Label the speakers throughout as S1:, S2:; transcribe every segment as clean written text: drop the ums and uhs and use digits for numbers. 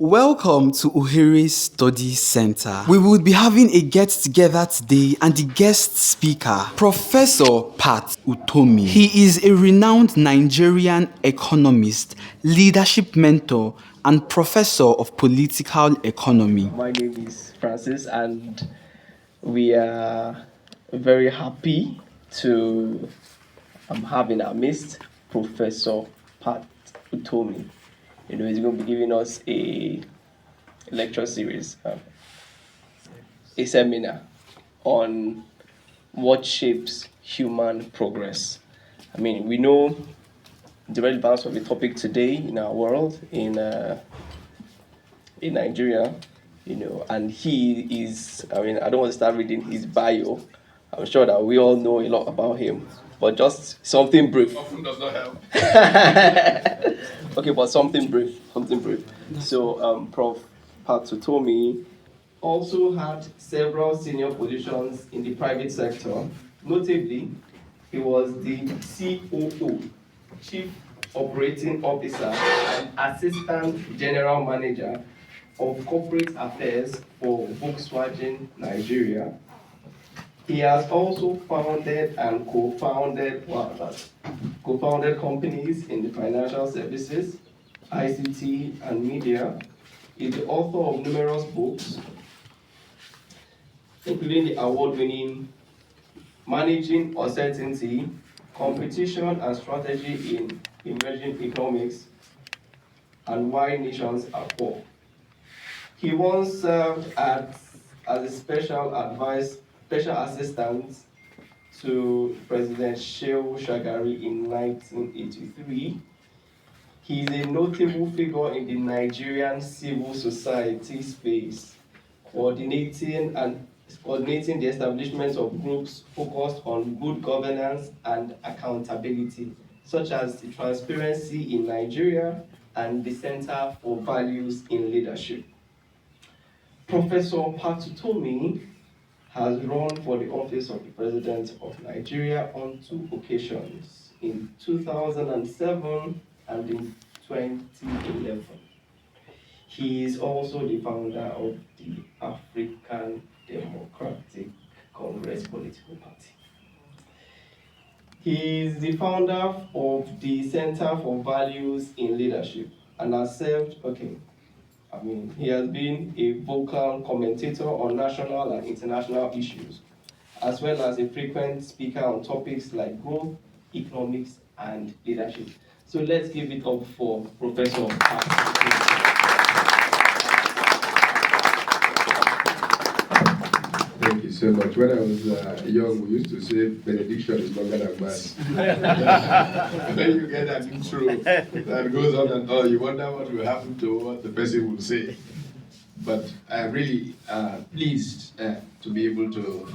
S1: Welcome to Uhere Study Center. We will be having a get-together today, and the guest speaker, Professor Pat Utomi. He is a renowned Nigerian economist, leadership mentor, and professor of political economy.
S2: My name is Francis, and we are very happy to have in our midst Professor Pat Utomi. He's going to be giving us a lecture series, a seminar on what shapes human progress. We know the relevance of the topic today in our world, in Nigeria, and he is, I don't want to start reading his bio. I'm sure that we all know a lot about him, but just something brief.
S3: Often does not help.
S2: Okay, but something brief. So, Prof. Pat Utomi also had several senior positions in the private sector. Notably, he was the COO, Chief Operating Officer, and Assistant General Manager of Corporate Affairs for Volkswagen Nigeria. He has also founded and co-founded companies in the financial services, ICT, and media. He's the author of numerous books, including the award-winning Managing Uncertainty, Competition and Strategy in Emerging Economics, and Why Nations Are Poor. He once served as a special assistant to President Shehu Shagari in 1983. He is a notable figure in the Nigerian civil society space, coordinating the establishment of groups focused on good governance and accountability, such as the Transparency in Nigeria and the Center for Values in Leadership. Professor Pat Utomi has run for the office of the President of Nigeria on 2 occasions, in 2007 and in 2011. He is also the founder of the African Democratic Congress political party. He is the founder of the Center for Values in Leadership and has served, he has been a vocal commentator on national and international issues, as well as a frequent speaker on topics like growth, economics, and leadership. So let's give it up for Professor Pat.
S3: Thank you so much. When I was young, we used to say benediction is longer than mass. When you get an intro that goes on and on, you wonder what will happen to what the person will say. But I'm really pleased to be able to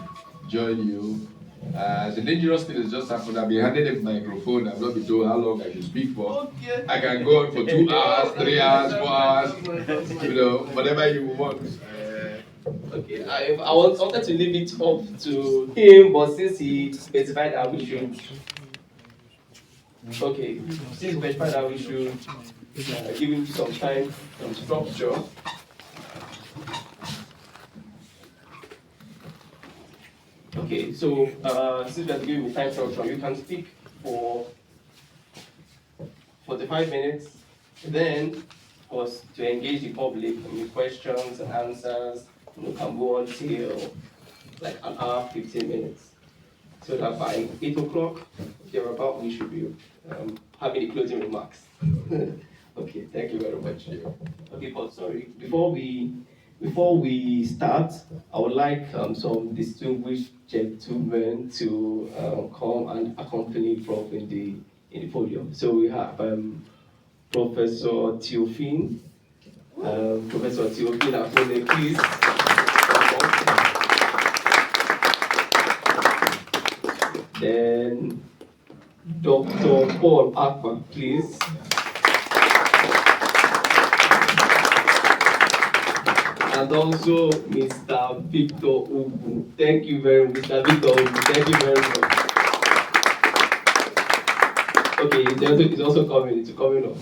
S3: join you. The dangerous thing has just happened. I've been handed a microphone. I've not been told how long I should speak for. Okay. I can go on for 2 hours, 3 hours, 4 hours, whatever you want.
S2: Okay, I wanted to leave it up to him, but since he specified that we should, give him some time, some structure. Okay, so since we are giving me time structure, you can speak for 45 minutes. Then, of course, to engage the public with questions and answers, can go on till like an hour, 15 minutes. So that by 8 o'clock, thereabout, we should be having the closing remarks. Okay, thank you very much. Okay, but sorry, before we start, I would like some distinguished gentlemen to come and accompany Prof in the podium. So we have Professor Theophine. Professor Theophine Afone, please. Then Dr. Paul Akpa, please. And also Mr. Victor Ugu. Thank you very much, Mr. Victor Ugu. Thank you very much. Okay, it's also coming. It's coming up.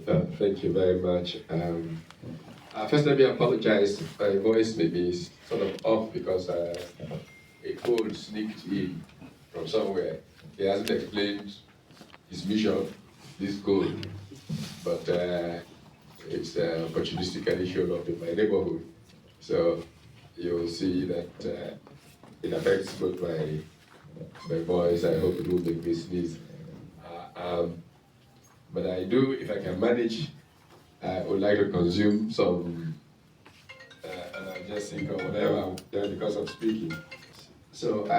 S3: Thank you very much. First, let me apologize. My voice may be sort of off because a cold sneaked in from somewhere. He hasn't explained his mission, this cold, but it's opportunistically showed up in my neighborhood. So you'll see that it affects both my voice. I hope it will make me sneeze. But I do, if I can manage, I would like to consume some analgesic or whatever because of speaking. So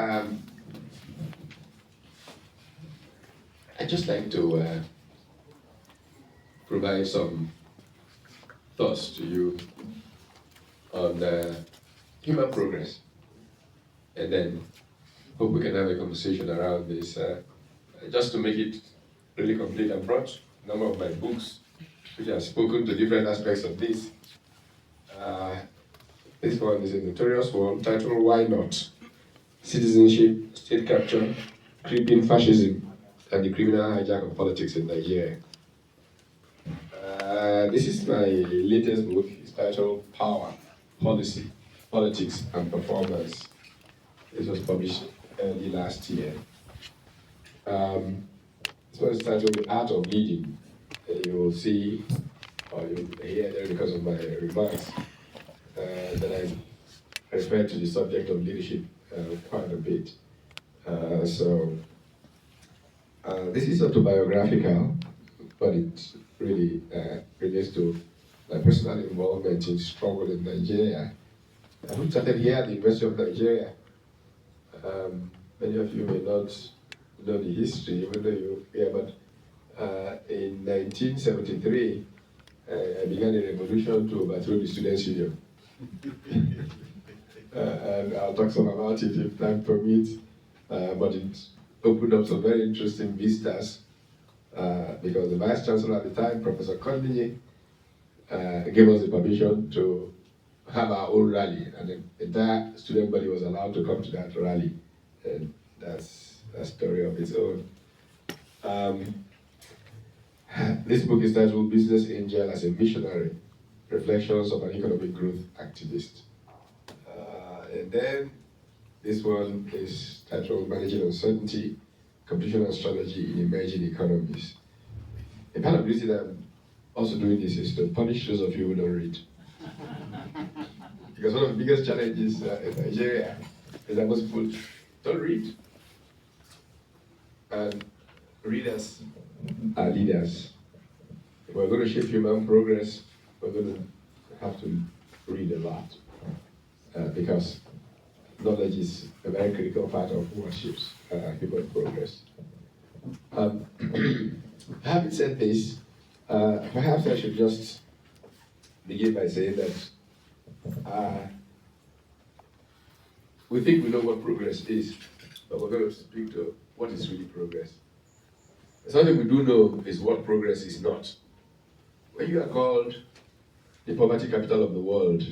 S3: I'd just like to provide some thoughts to you on human progress, and then hope we can have a conversation around this. Just to make it really complete, I brought a number of my books which have spoken to different aspects of this. This one is a notorious one titled Why Not? Citizenship, State Capture, Creeping Fascism, and the Criminal Hijack of Politics in Nigeria. This is my latest book. It's titled Power, Policy, Politics, and Performance. This was published early last year. This one is titled The Art of Leading. You will see, or you'll hear there because of my remarks, that I refer to the subject of leadership quite a bit. This is autobiographical, but it really relates to my personal involvement in struggle in Nigeria. I started here at the University of Nigeria. Many of you may not know the history, even though you're here, but in 1973, I began a revolution to overthrow the Students' Union. And I'll talk some about it if time permits, but it opened up some very interesting vistas because the Vice Chancellor at the time, Professor Kondinye, gave us the permission to have our own rally, and the entire student body was allowed to come to that rally, and that's a story of its own. This book is titled Business Angel as a Missionary, Reflections of an Economic Growth Activist. And then this one is titled Managing Uncertainty, Competition and Strategy in Emerging Economies. A part of the reason I'm also doing this is to punish those of you who don't read. Because one of the biggest challenges in Nigeria is that most people don't read. And readers are leaders. If we're going to shape human progress, we're going to have to read a lot. Because knowledge is a very critical part of what shapes human progress. Having said this, perhaps I should just begin by saying that we think we know what progress is, but we're going to speak to what is really progress. Something we do know is what progress is not. When you are called the poverty capital of the world,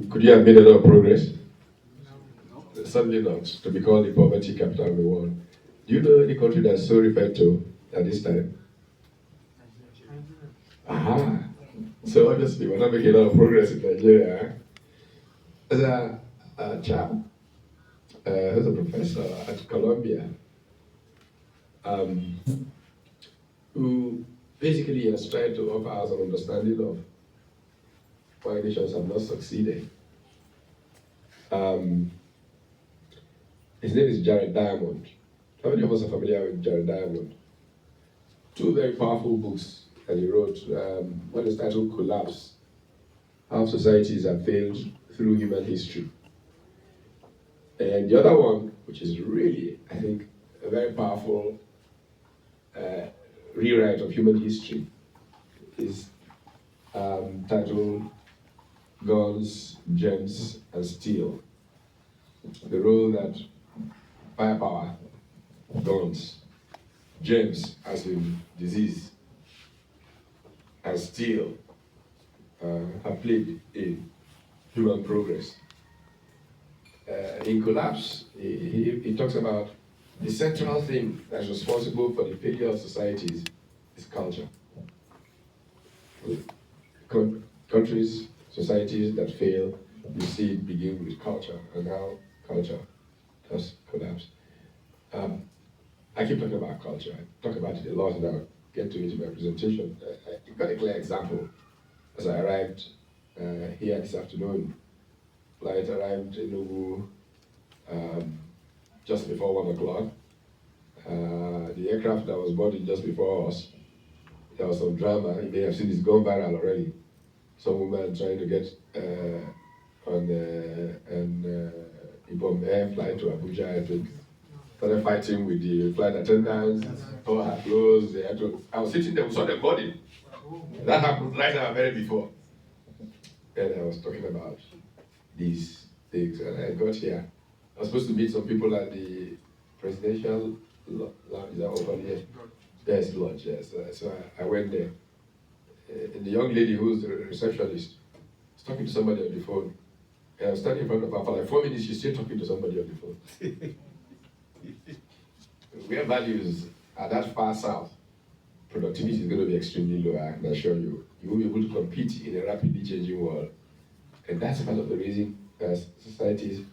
S3: could you have made a lot of progress? No. Certainly not, to be called the poverty capital of the world. Do you know any country that's so referred to at this time? Aha! So obviously we're not making a lot of progress in Nigeria. There's a chap who's a professor at Columbia who basically has tried to offer us an understanding of why nations have not succeeded. His name is Jared Diamond. How many of us are familiar with Jared Diamond? Two very powerful books that he wrote. One is titled Collapse, How Societies Have Failed Through Human History. And the other one, which is really, I think, a very powerful rewrite of human history, is titled Guns, Gems, and Steel. The role that firepower, guns, gems, as in disease, and steel have played in human progress. In Collapse, he talks about the central thing that's responsible for the failure of societies is culture. Countries, societies that fail, you see it begin with culture and how culture does collapse. I keep talking about culture. I talk about it a lot and I'll get to it in my presentation. I've got a clear example. As I arrived here this afternoon, flight arrived in Ubu just before 1 o'clock. The aircraft that was boarding just before us, there was some drama. You may have seen it's gone viral already. Some woman trying to get on an Ibom Air flight to Abuja, I think. Started fighting with the flight attendants, tore her clothes. I was sitting there, we saw them boarding. That happened right now, very before. And I was talking about these things, and I got here. I was supposed to meet some people at the presidential lounge, is that open here? Yes, lodge, yes. So I went there. And the young lady who's the receptionist was talking to somebody on the phone. And I was standing in front of her for like 4 minutes, she's still talking to somebody on the phone. Where values are that far south, productivity is going to be extremely low, I can assure you. You won't be able to compete in a rapidly changing world. And that's part of the reason societies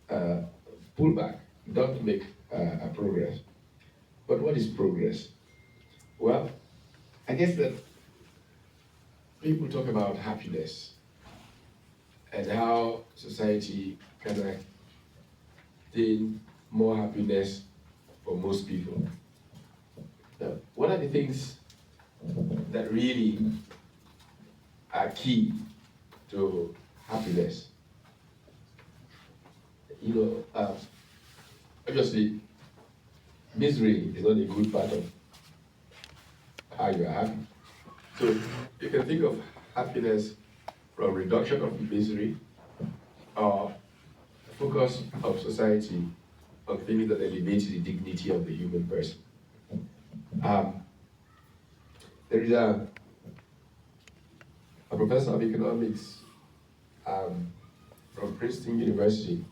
S3: pull back, don't make a progress. But what is progress? Well, I guess that people talk about happiness and how society can attain more happiness for most people. Now, what are the things that really are key to happiness? Obviously, misery is not a good part of how you are happy. So you can think of happiness from reduction of misery or focus of society on things that elevate the dignity of the human person. There is a professor of economics from Princeton University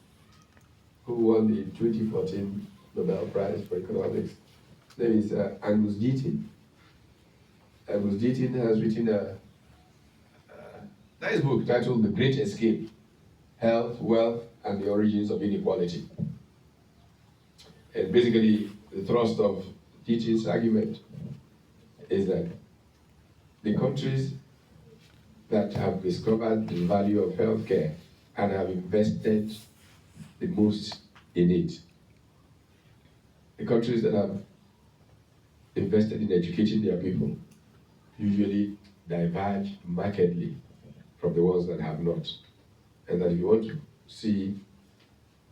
S3: who won the 2014 Nobel Prize for Economics. His name is Angus Deaton. Angus Deaton has written a nice book titled The Great Escape: Health, Wealth, and the Origins of Inequality. And basically, the thrust of Deaton's argument is that the countries that have discovered the value of healthcare and have invested the most in it, the countries that have invested in educating their people, usually diverge markedly from the ones that have not. And that if you want to see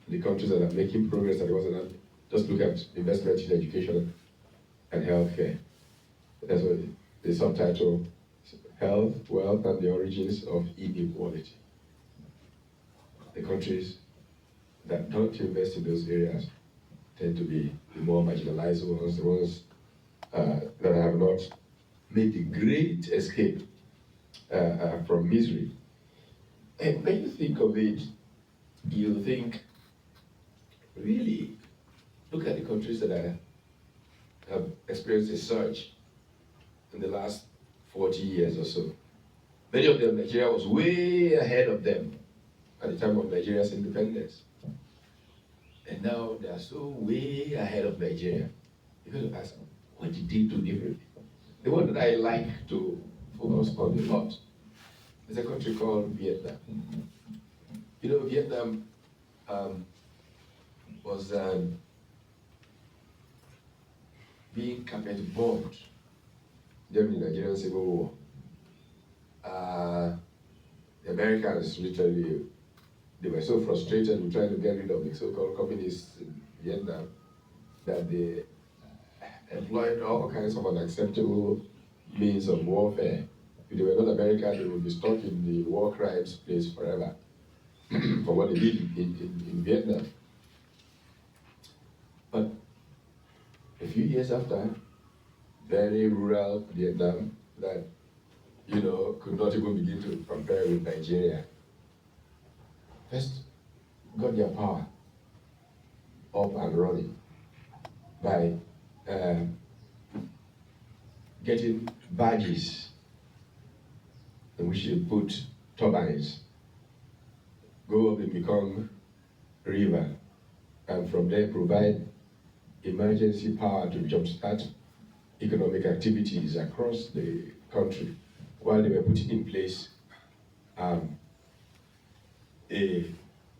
S3: the countries that are making progress and the ones that are, just look at investment in education and healthcare. That's what the subtitle: Health, Wealth, and the Origins of Inequality. The countries that don't invest in those areas tend to be the more marginalized ones, the ones that have not made the great escape from misery. And when you think of it, you think, really, look at the countries that have experienced a surge in the last 40 years or so. Many of them, Nigeria was way ahead of them at the time of Nigeria's independence. And now they are so way ahead of Nigeria. You're going to ask, what did they do differently? The one that I like to focus on a lot is a country called Vietnam. You know, Vietnam was being carpet bombed during the Nigerian Civil War. The Americans literally, they were so frustrated with trying to get rid of the so-called communists in Vietnam that they employed all kinds of unacceptable means of warfare. If they were not American, they would be stuck in the war crimes place forever for what they did in Vietnam. But a few years after, very rural Vietnam that, could not even begin to compare with Nigeria, first got their power up and running by getting barges in which they put turbines, go up in Mekong River, and from there provide emergency power to jumpstart economic activities across the country, while they were putting in place a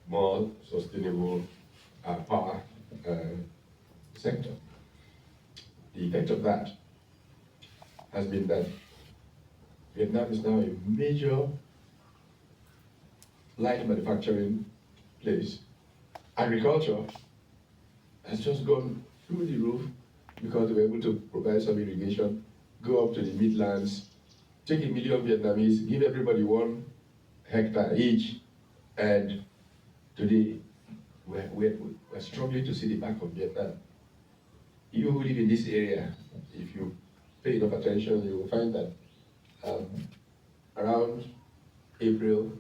S3: more sustainable power sector. The effect of that has been that Vietnam is now a major light manufacturing place. Agriculture has just gone through the roof because they were able to provide some irrigation, go up to the Midlands, take 1 million Vietnamese, give everybody 1 hectare each, and today we're struggling to see the back of Vietnam. You who live in this area, if you pay enough attention, you will find that around April,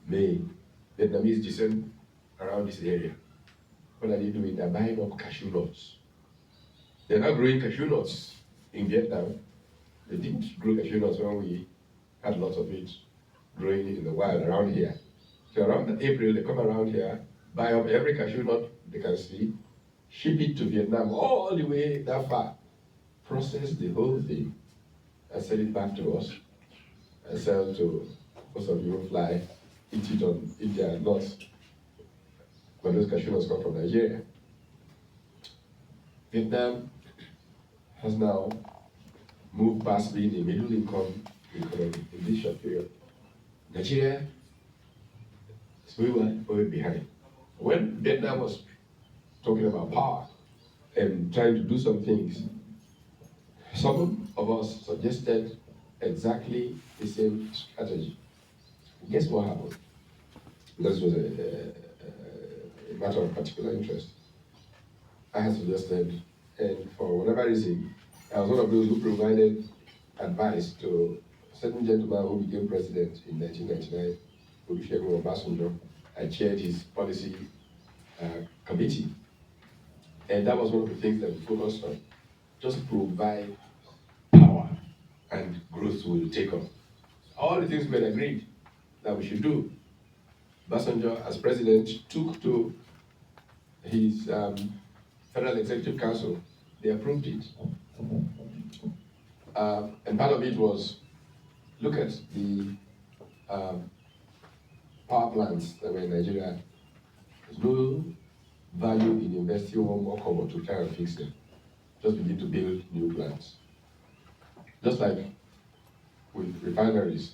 S3: May, Vietnamese descend around this area. What are they doing? They're buying up cashew nuts. They're not growing cashew nuts in Vietnam. They didn't grow cashew nuts when we had lots of it growing in the wild around here. So around April, they come around here, buy up every cashew nut they can see, ship it to Vietnam all the way that far, process the whole thing, and sell it back to us, and sell to most of you who fly, eat it on India nuts, but those cashew nuts come from Nigeria. Vietnam has now moved past being a middle income economy in this short period. Nigeria is way behind. When Vietnam was talking about power and trying to do some things, some of us suggested exactly the same strategy. Guess what happened? This was a matter of particular interest. I had suggested, and for whatever reason, I was one of those who provided advice to a certain gentleman who became president in 1999, Olusegun Obasanjo. I chaired his policy committee. And that was one of the things that we focused on. Just provide power and growth will take off. All the things we had agreed that we should do. Obasanjo, as president, took to his Federal Executive Council. They approved it. And part of it was, look at the power plants that were in Nigeria. There's no value in investing 1 more kobo to try and fix them. Just begin to build new plants. Just like with refineries,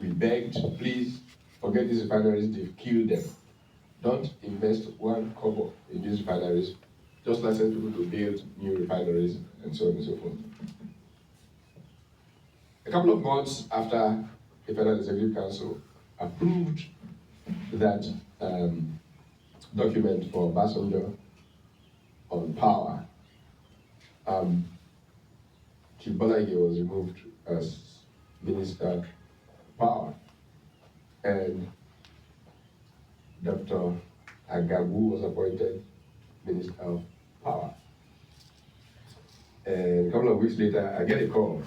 S3: we begged, please forget these refineries, they've killed them. Don't invest 1 kobo in these refineries. Just license people to build new refineries and so on and so forth. A couple of months after the Federal Executive Council approved that document for Obasanjo on power, Chief Balaige was removed as Minister of Power, and Dr. Agagu was appointed Minister of Power. And a couple of weeks later, I get a call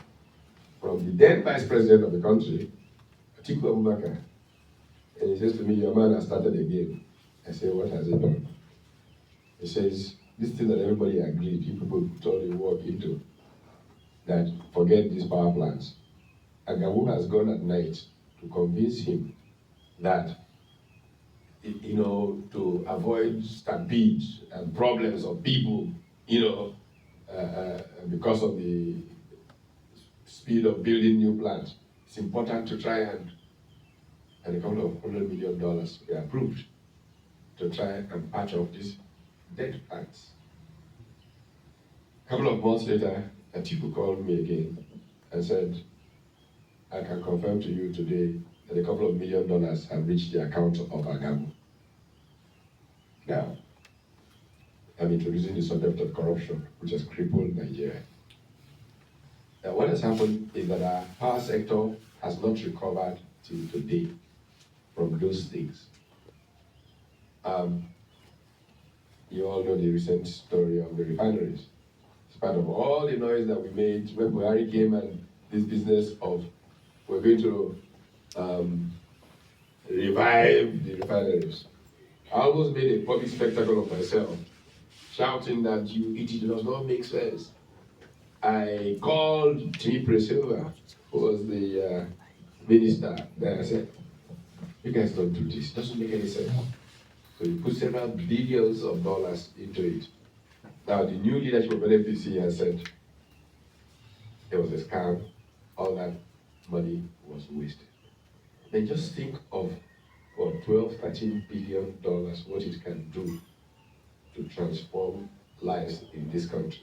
S3: from the then Vice President of the country, Atiku Abubakar, and he says to me, your man has started again. I say, what has he done? He says, this thing that everybody agreed, you people put all the work into, that forget these power plants. Agabu has gone at night to convince him that, to avoid stampedes and problems of people, because of the speed of building new plants, it's important to try and a couple of $100 million were approved to try and patch up these dead plants. A couple of months later, Atiku called me again and said, I can confirm to you today that a couple of $1 million have reached the account of Agamu. Now, I'm introducing the subject of corruption, which has crippled Nigeria. Now, what has happened is that our power sector has not recovered till today from those things. You all know the recent story of the refineries. part of all the noise that we made when Buhari came and this business of we're going to revive the refineries. I almost made a public spectacle of myself, shouting that it does not make sense. I called T. Priscilla, who was the minister, then I said, you guys don't do this, it doesn't make any sense. So he put several billions of dollars into it. Now the new leadership of NNPC has said it was a scam, all that money was wasted. Then just think of what 12, 13 billion dollars, what it can do to transform lives in this country.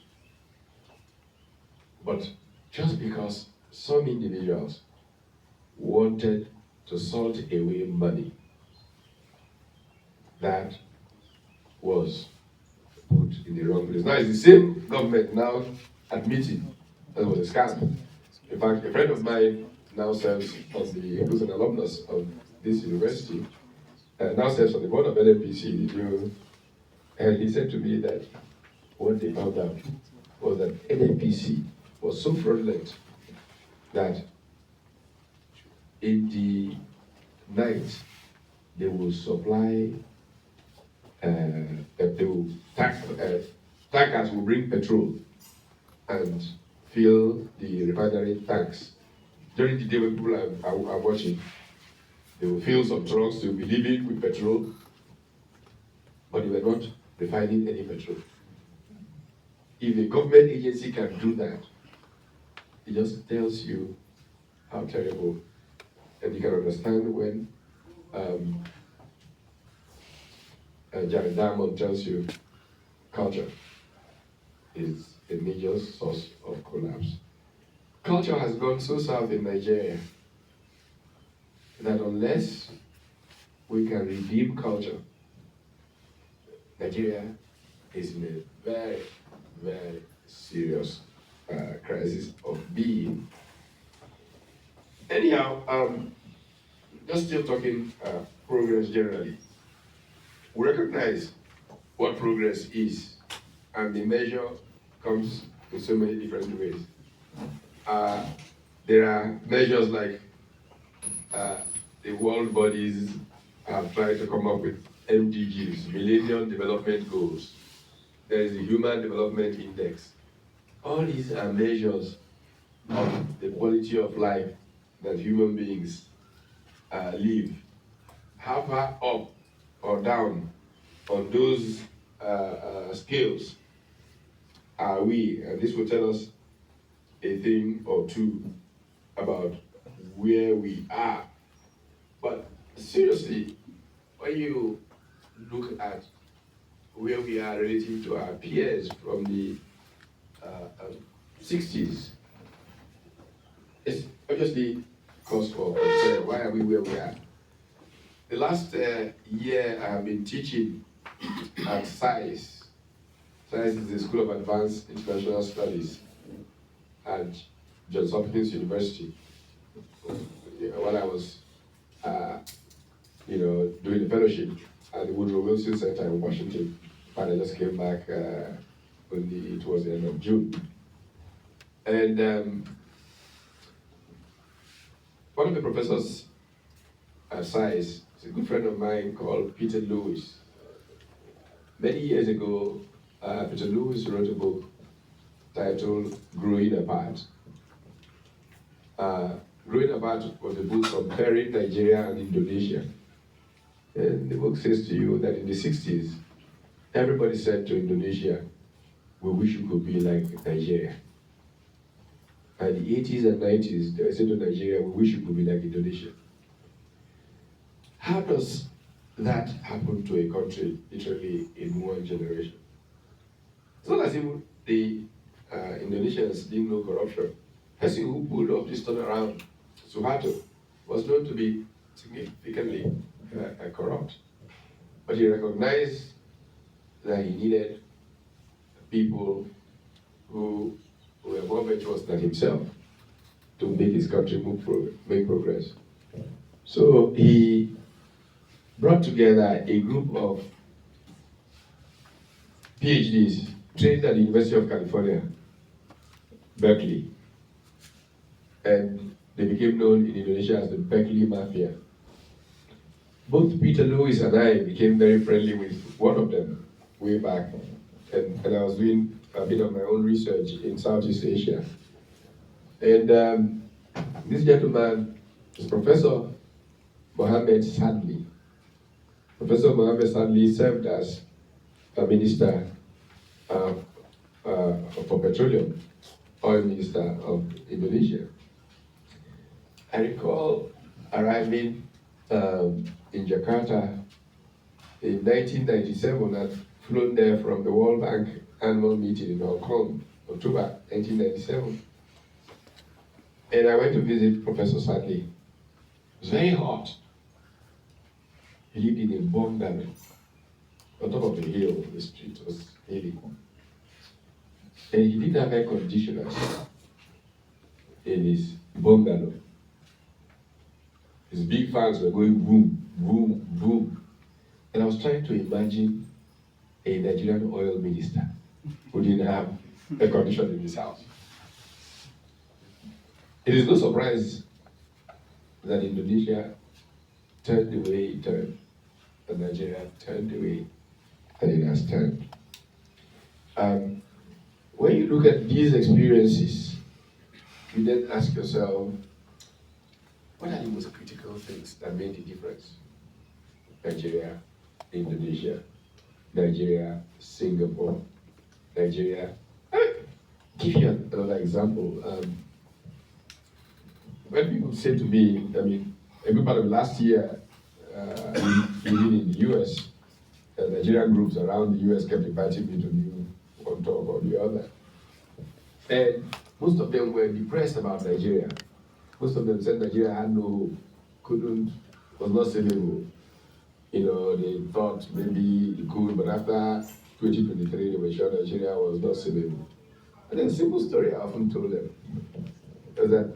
S3: But just because some individuals wanted to salt away money that was put in the wrong place. Now it's the same government now admitting that it was a scam. In fact, a friend of mine now serves on the, who's an alumnus of this university, now serves on the board of NNPC, and he said to me that what they found out was that NNPC was so fraudulent that in the night they will supply, tankers will bring petrol and fill the refinery tanks. During the day when people are watching, they will fill some trucks, they will be leaving with petrol, but they were not refining any petrol. If a government agency can do that, it just tells you how terrible, and you can understand when Jared Diamond tells you culture is a major source of collapse. Culture has gone so south in Nigeria that unless we can redeem culture, Nigeria is in a very, very serious crisis of being. Anyhow, just still talking progress generally. We recognize what progress is, and the measure comes in so many different ways. There are measures like the world bodies have tried to come up with MDGs, Millennium Development Goals. There is the Human Development Index. All these are measures of the quality of life that human beings live. How far up or down on those scales are we? And this will tell us a thing or two about where we are. But seriously, when you look at where we are relative to our peers from the 60s, it's obviously cause for concern. Why are we where we are? The last year I have been teaching at SAIS. SAIS is the School of Advanced International Studies at Johns Hopkins University. While I was doing the fellowship at the Woodrow Wilson Center in Washington, and I just came back towards the end of June. And one of the professors at SAIS is a good friend of mine called Peter Lewis. Many years ago, Peter Lewis wrote a book titled Growing Apart. Growing Apart was a book comparing Nigeria and Indonesia. And the book says to you that in the 60s, everybody said to Indonesia, we wish we could be like Nigeria. And the 80s and 90s, they said to Nigeria, we wish we could be like Indonesia. How does that happen to a country literally in one generation? It's not as if the Indonesians didn't know corruption. The person who pulled off this turnaround, Suharto, was known to be significantly corrupt. But he recognized that he needed people who were more virtuous than himself to make his country make progress. So he brought together a group of PhDs trained at the University of California Berkeley. And they became known in Indonesia as the Berkeley Mafia. Both Peter Lewis and I became very friendly with one of them way back. And I was doing a bit of my own research in Southeast Asia. And this gentleman is Professor Mohammed Sadli. Professor Mohammed Sadli served as a minister for petroleum, oil minister of Indonesia. I recall arriving in Jakarta in 1997. I'd flown there from the World Bank annual meeting in Hong Kong, October 1997. And I went to visit Professor Sadli. It was very hot. He lived in a bungalow on top of a hill. The street was hilly. And he didn't have air conditioners in his bungalow. His big fans were going boom, boom, boom. And I was trying to imagine a Nigerian oil minister who didn't have air conditioning in his house. It is no surprise that Indonesia turned the way it turned, and Nigeria turned the way that it has turned. When you look at these experiences, you then ask yourself, what are the most critical things that made the difference? Nigeria, Indonesia, Nigeria, Singapore, Nigeria. I'll give you another example. When people say to me, I mean, a good part of last year, living in the US, Nigerian groups around the US kept inviting me to do one talk or the other. And most of them were depressed about Nigeria. Most of them said Nigeria had no hope, was not savable. You know, they thought maybe it could, but after 2023, they were sure Nigeria was not savable. And then a simple story I often told them was that,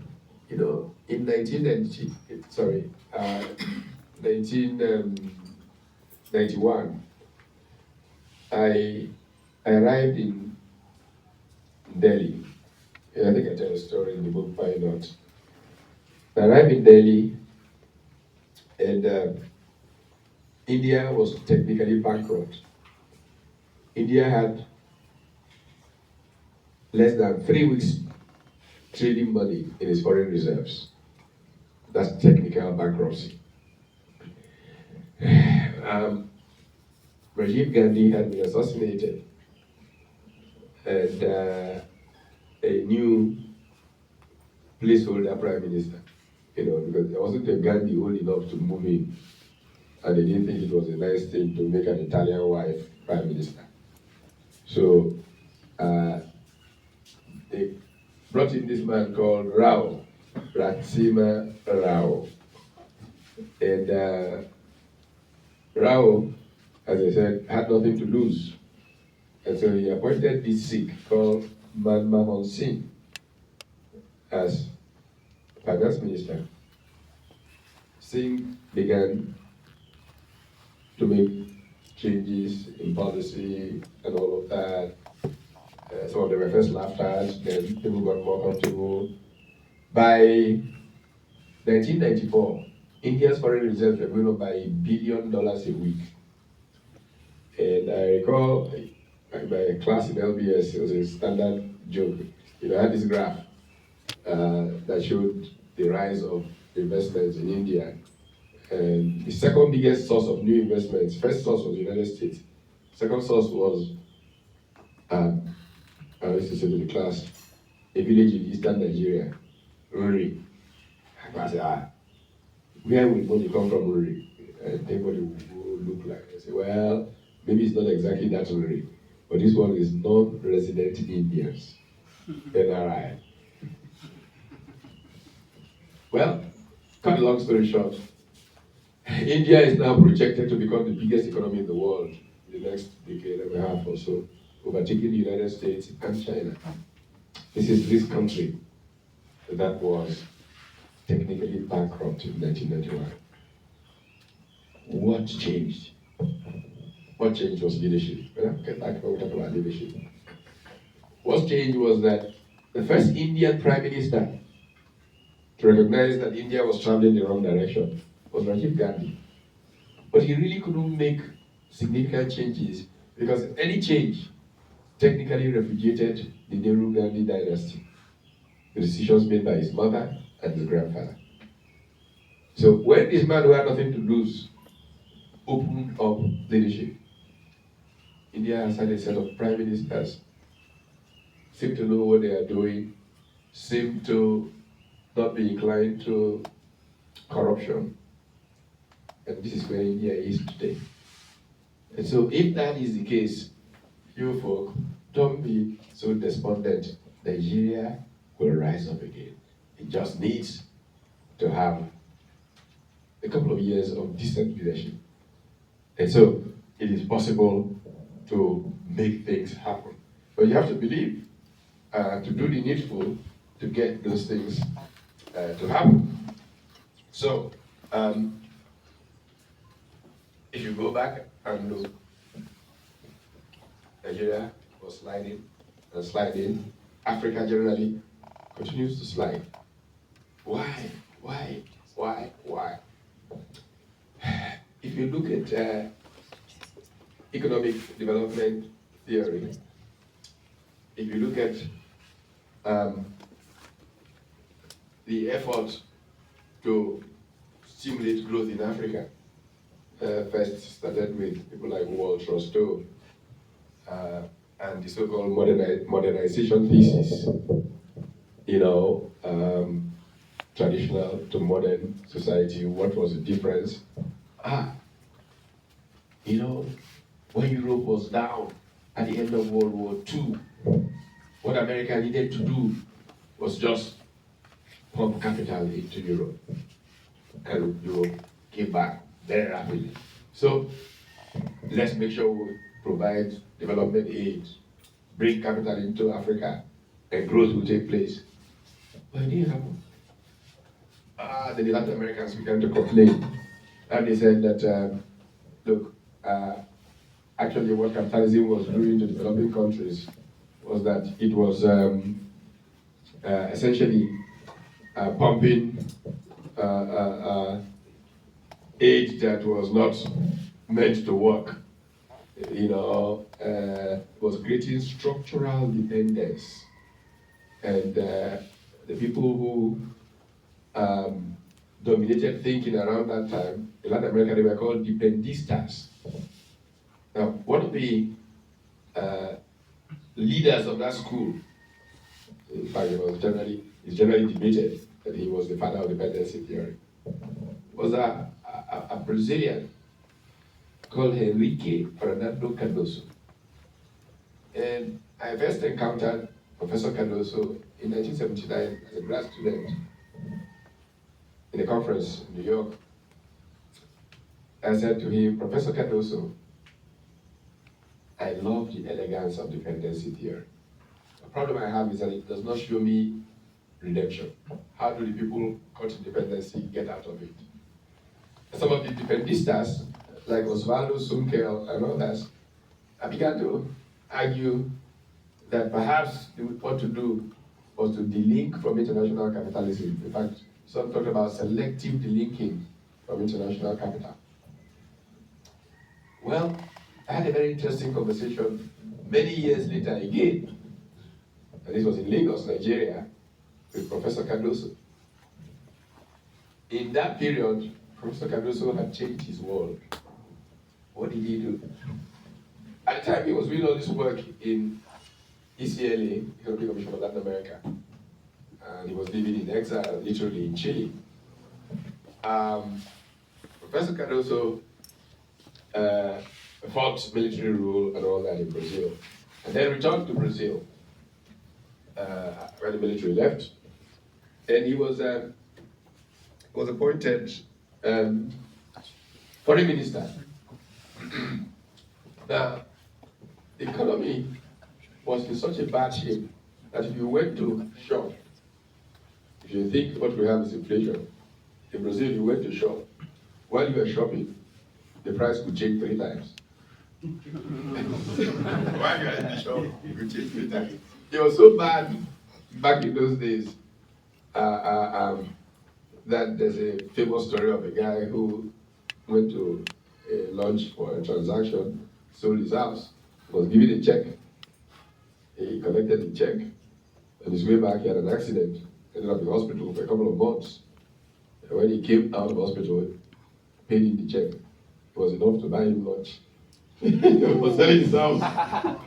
S3: you know, in 1991, I arrived in Delhi. And I think I tell a story in the book, Why Not? I arrived in Delhi, and India was technically bankrupt. India had less than 3 weeks trading money in its foreign reserves. That's technical bankruptcy. Rajiv Gandhi had been assassinated, and a new placeholder prime minister, you know, because there wasn't a Gandhi old enough to move in, and they didn't think it was a nice thing to make an Italian wife prime minister. So they brought in this man called Rao, Ratsima Rao. And Rao, as I said, had nothing to lose. And so he appointed this Sikh called Manmohan Singh as finance minister. Singh began to make changes in policy and all of that. Some of them were first laughed at, then people got more comfortable. By 1994, India's foreign reserves were going up by $1 billion a week. And I recall my class in LBS, it was a standard joke. You know, I had this graph that showed the rise of investments in India. And the second biggest source of new investments, first source was the United States. Second source was, I used to say to the class, a village in eastern Nigeria, Uri. I said, where will money come from, Uri? And everybody would look like, I say, well, maybe it's not exactly that Uri, but this one is non-resident Indians, NRI. Well, cut a long story short, India is now projected to become the biggest economy in the world in the next decade and a half or so, overtaking the United States and China. This is this country that was technically bankrupt in 1991. What changed? What changed was leadership. We'll get back when we talk about leadership. What changed was that The first Indian Prime Minister to recognize that India was traveling the wrong direction was Rajiv Gandhi. But he really couldn't make significant changes because any change technically repudiated the Nehru-Gandhi dynasty, the decisions made by his mother and his grandfather. So when this man who had nothing to lose opened up leadership, India has had a set of prime ministers, seem to know what they are doing, seem to not be inclined to corruption. And this is where India is today. And so if that is the case, you folk, don't be so despondent. Nigeria will rise up again. It just needs to have a couple of years of decent leadership. And so it is possible to make things happen. But you have to believe, to do the needful to get those things to happen. So, if you go back and look, Nigeria was sliding and sliding. Africa generally continues to slide. Why? If you look at economic development theory, if you look at the effort to stimulate growth in Africa, first started with people like Walt Rostow and the so-called modernization thesis. Traditional to modern society, what was the difference? When Europe was down at the end of World War II, what America needed to do was just pump capital into Europe. And Europe came back very rapidly. So let's make sure we provide development aid, bring capital into Africa, and growth will take place. But it didn't happen. Then the Latin Americans began to complain. And they said that, actually what capitalism was doing to developing countries was that it was essentially pumping aid that was not meant to work. Was creating structural dependence. And the people who dominated thinking around that time, in Latin America, they were called dependistas. Now, one of the leaders of that school, in fact, it's generally debated that he was the father of dependency theory, was a Brazilian called Henrique Fernando Cardoso. And I first encountered Professor Cardoso in 1979 as a grad student in a conference in New York. I said to him, Professor Cardoso, I love the elegance of dependency theory. The problem I have is that it does not show me redemption. How do the people caught in dependency get out of it? Some of the dependistas, like Osvaldo Sunkel and others, I began to argue that perhaps what to do was to delink from international capitalism. In fact, some talked about selective delinking from international capital. Well, I had a very interesting conversation many years later again, and this was in Lagos, Nigeria, with Professor Cardoso. In that period, Professor Cardoso had changed his world. What did he do? At the time, he was doing all this work in ECLA, Economic Commission of Latin America, and he was living in exile, literally in Chile. Professor Cardoso fought military rule and all that in Brazil, and then returned to Brazil when the military left, and he was appointed foreign minister. Now, the economy was in such a bad shape that if you went to shop, if you think what we have is inflation, in Brazil you went to shop, while you were shopping, the price could change 3 times. While you were in the shop, it could change 3 times. It was so bad back in those days, that there's a famous story of a guy who went to a lunch for a transaction, sold his house, was given a check. He collected the check. On his way back, he had an accident, ended up in hospital for a couple of months. And when he came out of hospital, paid him the check. It was enough to buy him lunch. He was selling his house.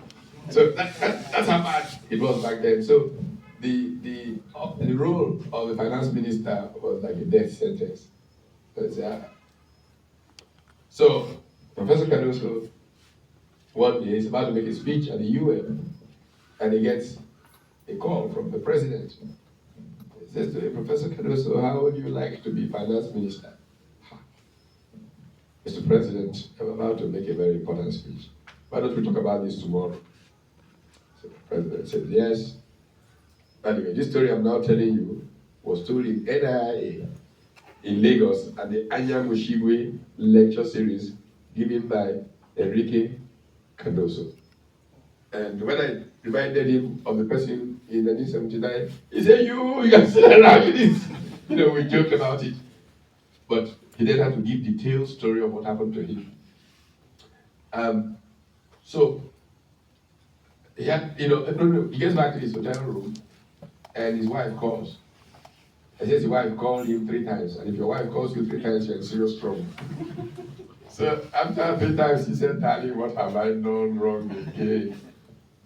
S3: So that's how bad it was back then. So the role of the finance minister was like a death sentence. So Professor Cardoso, one day, he's about to make a speech at the UN, and he gets a call from the president. He says to him, Professor Cardoso, how would you like to be finance minister? Mr. President, I'm about to make a very important speech. Why don't we talk about this tomorrow? So the president said, yes. By the way, this story I'm now telling you was told in NIA in Lagos at the Anya Mushigwe lecture series given by Enrique Cardoso. And when I reminded him of the person in 1979, he said, you can sit around with this. We joked about it. But he then had to give detailed story of what happened to him. So he had, he gets back to his hotel room and his wife calls. He says his wife called him 3 times, and if your wife calls you 3 times, you're in serious trouble. So after 3 times, he said, darling, what have I done wrong again?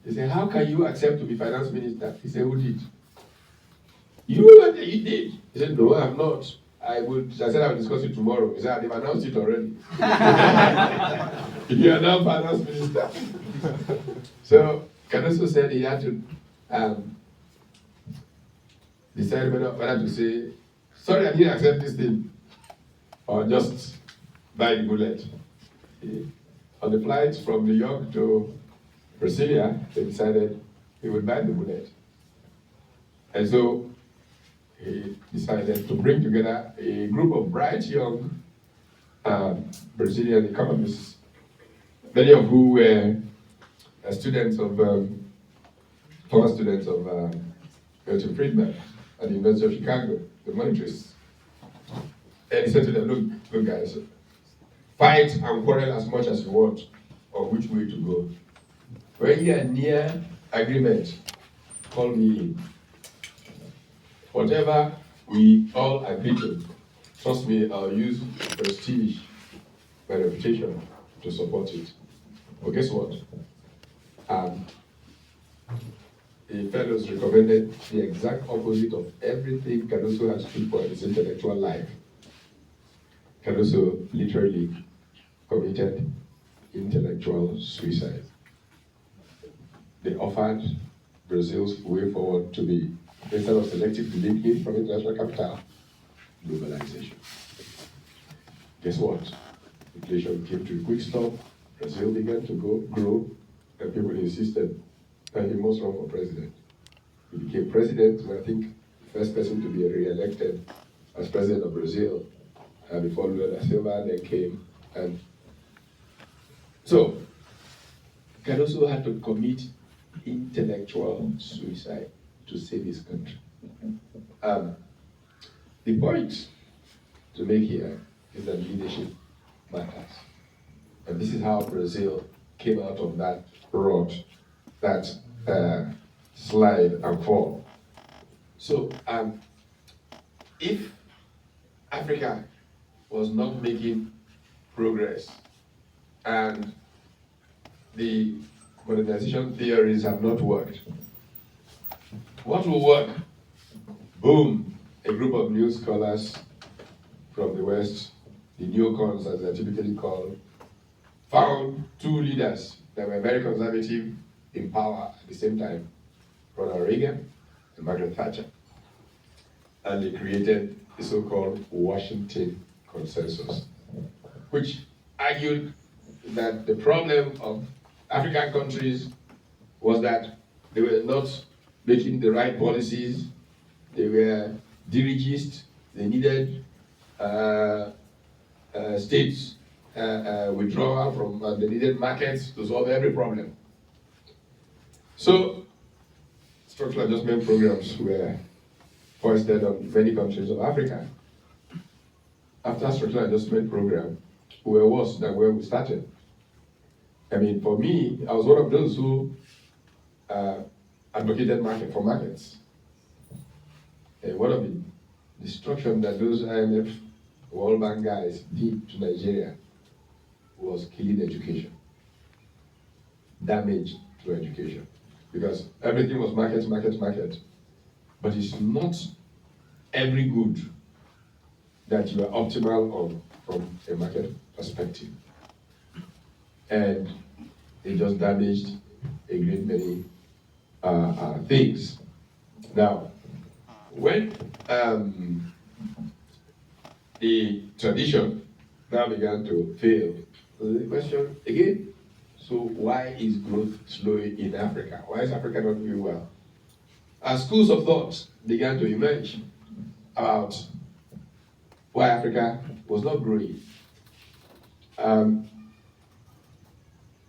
S3: He said, how can you accept to be finance minister? He said, who did? You did. He said, no, I'm not. I said I will discuss it tomorrow. He said, they've announced it already. You are now finance minister. So Cardoso said he had to decide whether to say, sorry, I didn't accept this thing, or just buy the bullet. On the flight from New York to Brasilia, they decided he would buy the bullet. And so he decided to bring together a group of bright young Brazilian economists, many of who were students of, former students of Milton Friedman at the University of Chicago, the monetarists. And he said to them, look guys, fight and quarrel as much as you want on which way to go. When you are near agreement, call me in. Whatever we all agree to, trust me, I'll use prestige, my reputation to support it. But guess what? The fellows recommended the exact opposite of everything Cardoso has stood for in his intellectual life. Cardoso literally committed intellectual suicide. They offered Brazil's way forward to be, instead of selective delinking from international capital, globalization. Guess what? Inflation came to a quick stop, Brazil began to grow, and people insisted that he must run for president. He became president, and I think the first person to be re-elected as president of Brazil, before Lula da Silva then came. And so, Cardoso had to commit intellectual suicide to save his country. The point to make here is that leadership matters. And this is how Brazil came out of that rut, that slide and fall. So if Africa was not making progress and the modernization theories have not worked, what will work? Boom, a group of new scholars from the West, the neocons as they're typically called, found 2 leaders that were very conservative in power at the same time, Ronald Reagan and Margaret Thatcher. And they created the so-called Washington Consensus, which argued that the problem of African countries was that they were not making the right policies, they were dirigist, they needed states withdrawal from, they needed markets to solve every problem. So structural adjustment programs were foisted on many countries of Africa. After structural adjustment program, we were worse than where we started. I mean, for me, I was one of those who advocated for markets. And one of the destruction that those IMF, World Bank guys did to Nigeria was killing education, damage to education. Because everything was market, market, market. But it's not every good that you are optimal on from a market perspective. And it just damaged a great many things. Now, when the tradition now began to fail, the question again, so why is growth slowing in Africa? Why is Africa not doing well? As schools of thought began to emerge about why Africa was not growing.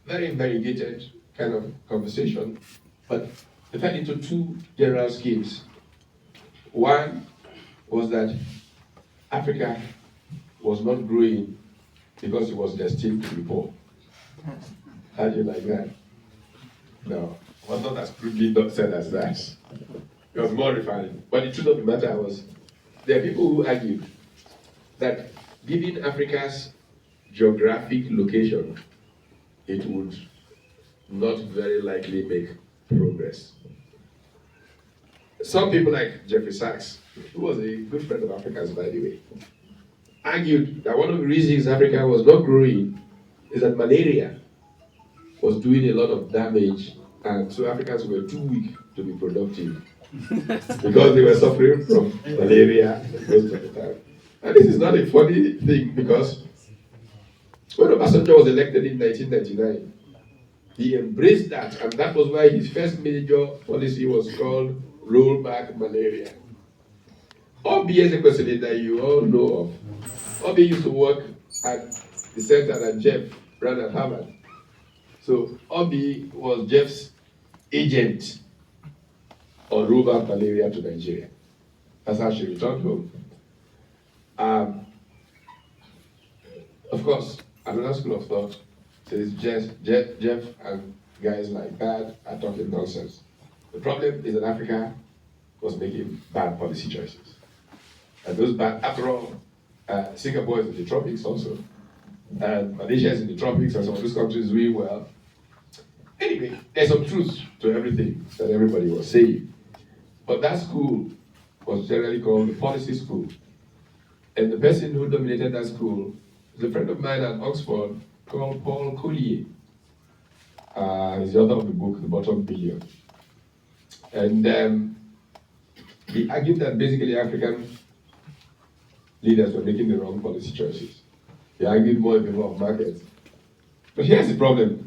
S3: Very variegated kind of conversation, but they fell into two general schemes. One was that Africa was not growing because it was destined to be poor. How do you like that? No, it was not as crudely said as that. It was more refined. But the truth of the matter was, there are people who argued that given Africa's geographic location, it would not very likely make progress. Some people like Jeffrey Sachs, who was a good friend of Africa's, by the way, argued that one of the reasons Africa was not growing is that malaria was doing a lot of damage, and so Africans were too weak to be productive because they were suffering from malaria most of the time. And this is not a funny thing, because when Obasanjo was elected in 1999, he embraced that, and that was why his first major policy was called Roll Back Malaria. Obi is a person that you all know of. Obi used to work at the center that Jeff ran at Harvard. So Obi was Jeff's agent on Roll Back Malaria to Nigeria. That's how she returned home. Of course, another school of thought says Jeff and guys like that are talking nonsense. The problem is that Africa was making bad policy choices. And those bad, after all, Singapore is in the tropics also. And Malaysia is in the tropics, and some of those countries doing well. Anyway, there's some truth to everything that everybody was saying. But that school was generally called the policy school. And the person who dominated that school is a friend of mine at Oxford called Paul Collier. He's the author of the book, The Bottom Billion. And he argued that basically African leaders were making the wrong policy choices. He argued more in favor of markets. But here's the problem.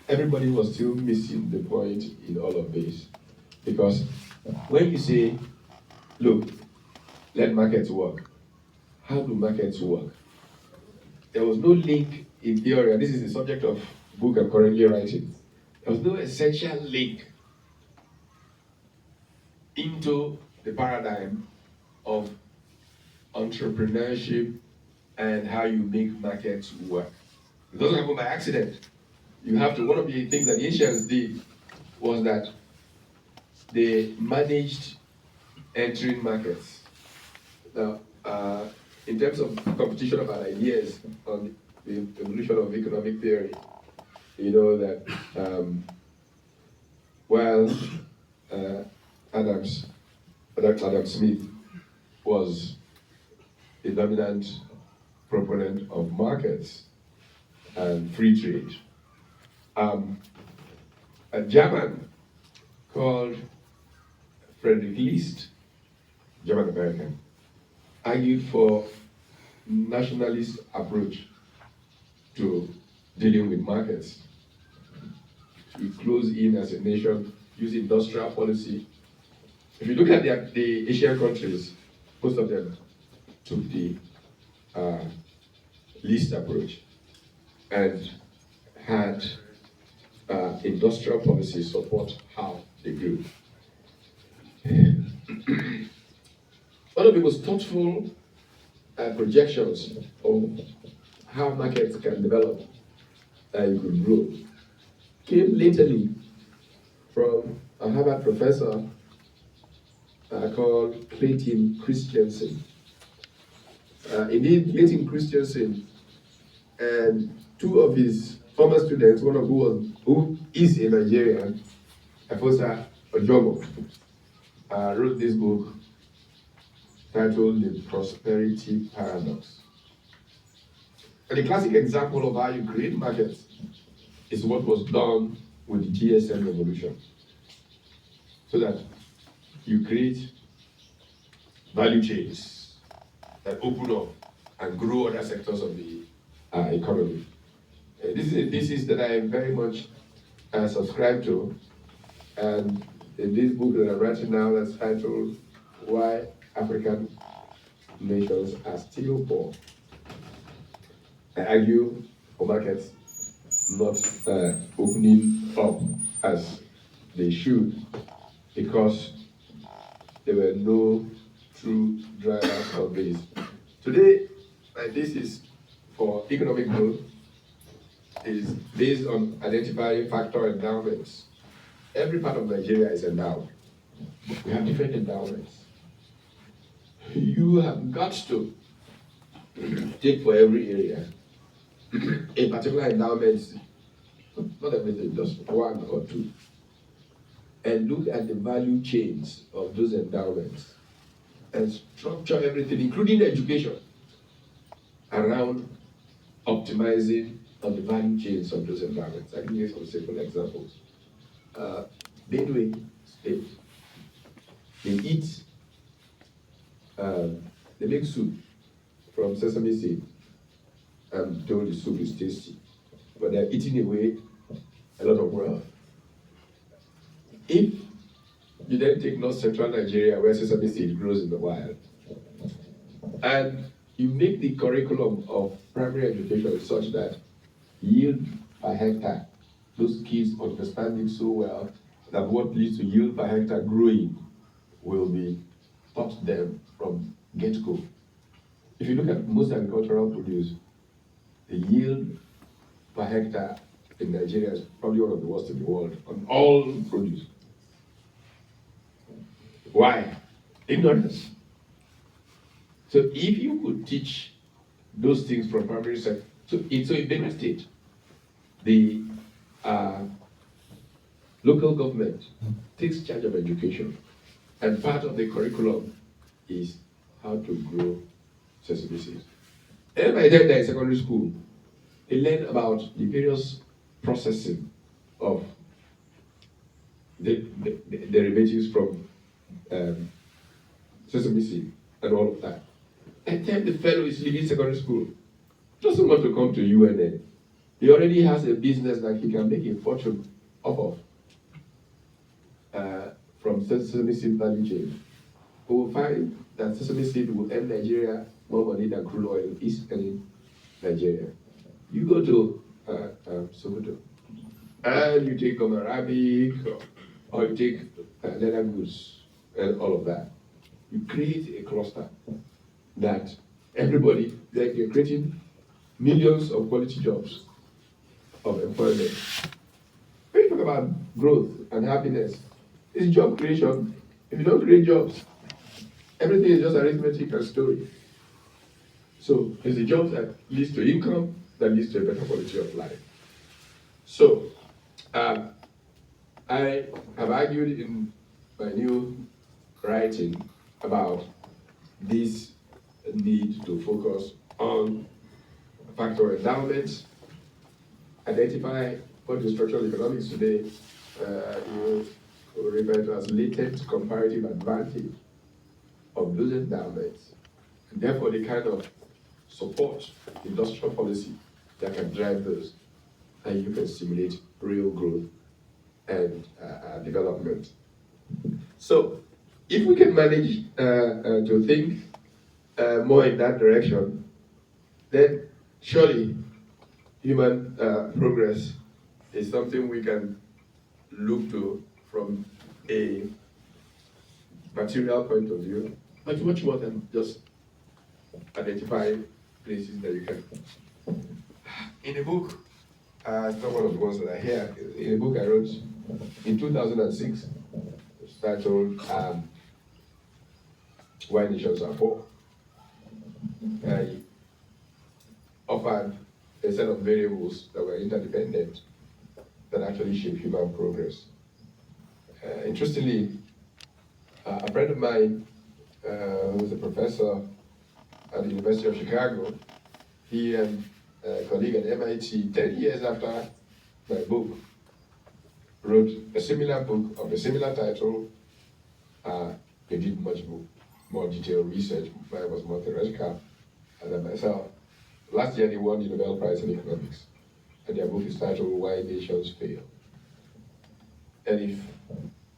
S3: Everybody was still missing the point in all of this. Because when you say, look, let markets work, how do markets work? There was no link in theory, and this is the subject of the book I'm currently writing. There was no essential link into the paradigm of entrepreneurship and how you make markets work. It doesn't happen by accident. You have to, one of the things that the Asians did was that they managed entering markets. Now, in terms of competition about ideas on the evolution of economic theory, you know that while Adam Smith was a dominant proponent of markets and free trade, a German called Frederick List, German American, argued for nationalist approach to dealing with markets. We close in as a nation, use industrial policy. If you look at the Asian countries, most of them took the least approach and had industrial policy support how they grew. One of the most thoughtful projections of how markets can develop and could grow came lately from a Harvard professor called Clayton Christensen. Indeed, Clayton Christensen and two of his former students, one of who is a Nigerian, Professor Ojomo, wrote this book titled The Prosperity Paradox. And the classic example of how you create markets is what was done with the GSM revolution. So that you create value chains that open up and grow other sectors of the economy. This is a thesis that I very much subscribe to. And in this book that I'm writing now, that's titled Why African Nations Are Still Poor, I argue for markets not opening up as they should because there were no true drivers of this. Today, this is for economic growth, is based on identifying factor endowments. Every part of Nigeria is endowed. We have different endowments. You have got to take for every area a particular endowment, not everything, just one or two, and look at the value chains of those endowments and structure everything, including education, around optimizing on the value chains of those endowments. I can give some simple examples. Benue State, they eat, they make soup from sesame seed. I'm told the soup is tasty, but they're eating away a lot of wealth. If you then take North Central Nigeria, where sesame seed grows in the wild, and you make the curriculum of primary education such that yield per hectare, those kids understand it so well that what leads to yield per hectare growing will be taught them from get-go. If you look at most agricultural produce, the yield per hectare in Nigeria is probably one of the worst in the world on all produce. Why? Ignorance. So if you could teach those things from primary sector, so in Benue State, the local government takes charge of education, and part of the curriculum is how to grow sesame seeds. And by the time they're in secondary school, they learn about the various processing of the derivatives from sesame seed and all of that. By the time the fellow is leaving secondary school, doesn't want to come to UNN. He already has a business that he can make a fortune off of from sesame seed value chain. We will find that sesame seed will earn Nigeria more money than crude oil is earning Nigeria. You go to Sokoto, and you take Arabic, or you take leather goods, and all of that. You create a cluster that everybody, like you're creating millions of quality jobs of employment. When you talk about growth and happiness, it's job creation. If you don't create jobs, everything is just arithmetic and story. So it's the jobs that leads to income, that leads to a better quality of life. So I have argued in my new writing about this need to focus on factor endowments, identify what the structural economics today you refer to as latent comparative advantage of those endowments, and therefore the kind of support industrial policy that can drive those, and you can stimulate real growth and development. So, if we can manage to think more in that direction, then surely human progress is something we can look to from a material point of view, but much more than just identify places that you can. In a book, it's not one of the ones that I hear, in a book I wrote in 2006, it's titled Why Nations Are Poor. I offered a set of variables that were interdependent that actually shape human progress. Interestingly, a friend of mine who was a professor at the University of Chicago, he and a colleague at MIT, 10 years after my book, wrote a similar book of a similar title. They did much more detailed research. Mine was more theoretical than myself. Last year they won the Nobel Prize in Economics, and their book is titled Why Nations Fail. And if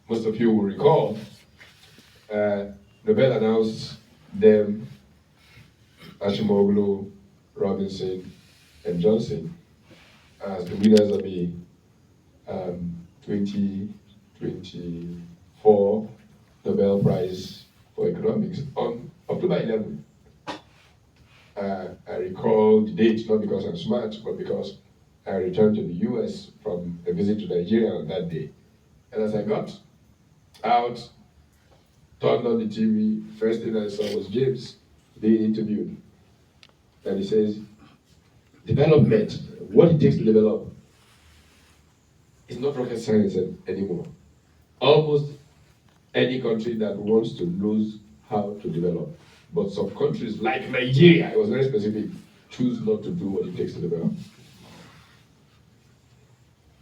S3: most of you will recall, Nobel announced them, Ashimoglu, Robinson, and Johnson as the winners of the 2024 Nobel Prize for Economics on October 11th. I recall the date not because I'm smart, but because I returned to the US from a visit to Nigeria on that day. And as I got out, turned on the TV, first thing I saw was James being interviewed. And he says, development, what it takes to develop, is not rocket science anymore. Almost any country that wants to knows how to develop. But some countries like Nigeria, it was very specific, choose not to do what it takes to develop.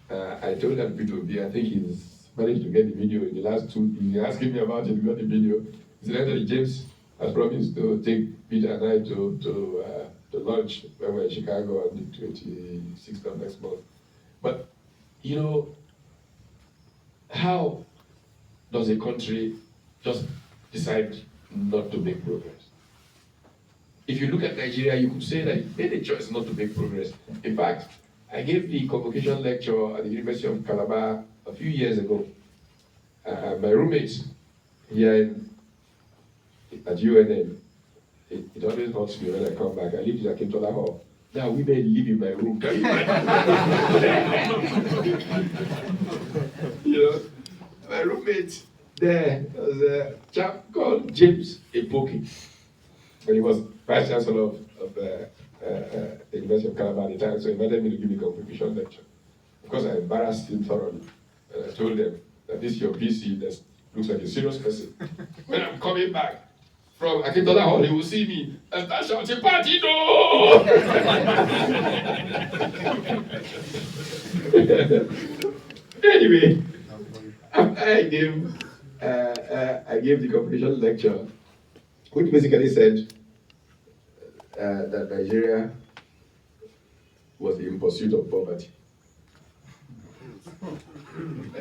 S3: I told that Pat Utomi, I think he's managed to get the video in the last 2, he asking me about it, he got the video. He said that James has promised to take Peter and I to lunch when we're in Chicago on the 26th of next month. But, you know, how does a country just decide not to make progress? If you look at Nigeria, you could say that it made a choice not to make progress. In fact, I gave the convocation lecture at the University of Calabar a few years ago. My roommates here at UNN, it always hurts me when I come back. I live in Akintola Hall. Now women live in my room. Can you imagine? You know, my roommate there was a chap called James Epoki. And he was vice chancellor of the University of Calabar at the time, so he invited me to give a convocation lecture. Of course, I embarrassed him thoroughly. And I told them that this is your PC that looks like a serious person. When I'm coming back from Akintola Hall, he will see me and start shouting, "Party no!" Anyway, after I gave the convocation lecture, which basically said that Nigeria was in pursuit of poverty.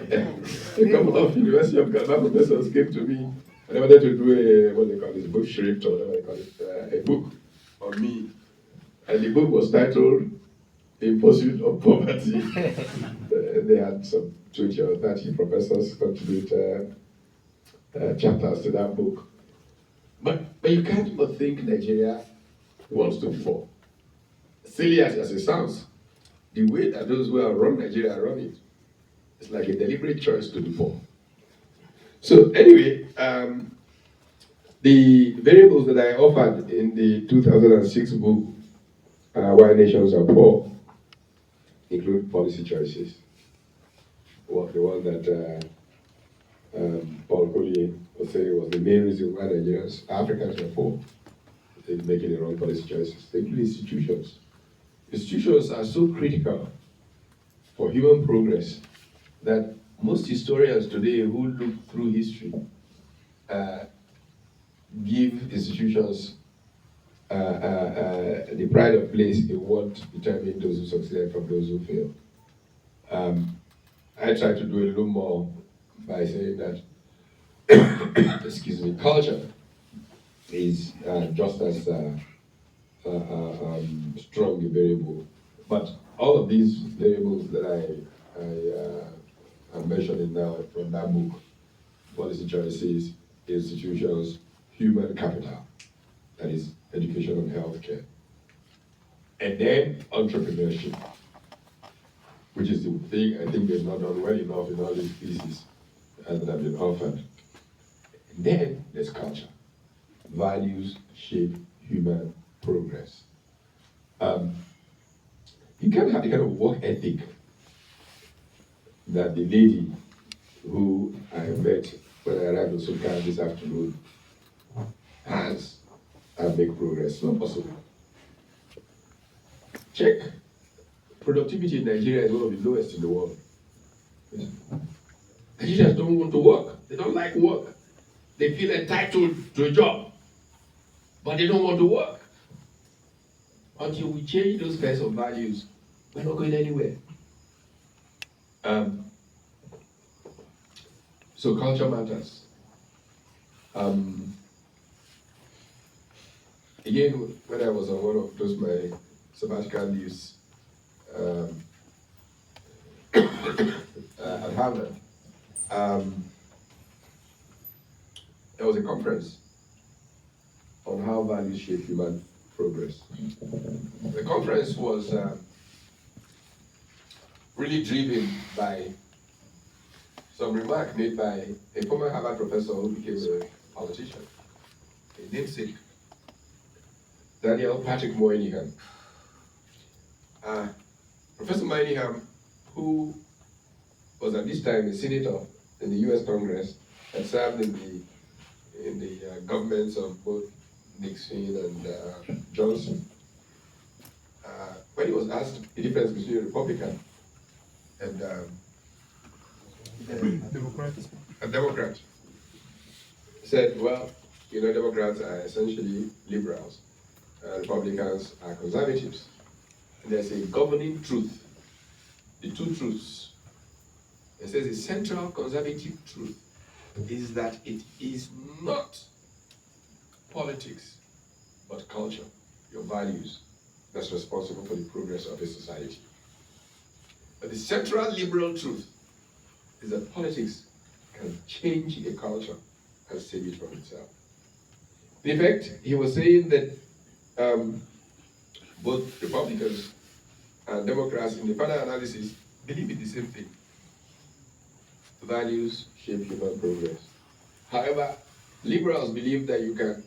S3: A couple of University of Calabar professors came to me and they wanted to do what they call this book script or whatever they call it, a book on me. And the book was titled In Pursuit of Poverty. They had some 20 or 30 professors contribute chapters to that book. But you can't but think Nigeria wants to be poor. Silly as it sounds, the way that those who have run Nigeria run it, it's like a deliberate choice to be poor. So anyway, the variables that I offered in the 2006 book, Why Nations Are Poor, include policy choices. Well, the one that Paul Collier was saying was the main reason why Africans were poor, is making the wrong policy choices. They include institutions. Institutions are so critical for human progress that most historians today who look through history give institutions the pride of place in what determines those who succeed from those who fail. I try to do a little more by saying that, excuse me, culture is just as strong a variable. But all of these variables that I'm mentioning now from that book policy choices, institutions, human capital, that is education and healthcare. And then entrepreneurship, which is the thing I think they've not done well enough in all these pieces that have been offered. And then there's culture. Values shape human progress. You can have the kind of work ethic that the lady who I met when I arrived in Sukan this afternoon has and make progress. It's not possible. Check. Productivity in Nigeria is one of the lowest in the world. Nigerians don't want to work. They don't like work. They feel entitled to a job, but they don't want to work. Until we change those kinds of values, we're not going anywhere. So culture matters. Again, when I was on one of those my sabbatical leaves at Harvard, there was a conference on how values shape human progress. The conference was really driven by some remark made by a former Harvard professor who became a politician, a namesake, Daniel Patrick Moynihan. Professor Moynihan, who was at this time a senator in the U.S. Congress, had served in the governments of both Nixon and Johnson. When he was asked the difference between a Republican and a Democrat, he said, well, Democrats are essentially liberals, Republicans are conservatives. And there's a governing truth, the two truths. It says the central conservative truth is that it is not politics, but culture, your values, that's responsible for the progress of a society. But the central liberal truth is that politics can change a culture and save it from itself. In effect, he was saying that both Republicans and Democrats in the final analysis believe in the same thing. Values shape human progress. However, liberals believe that you can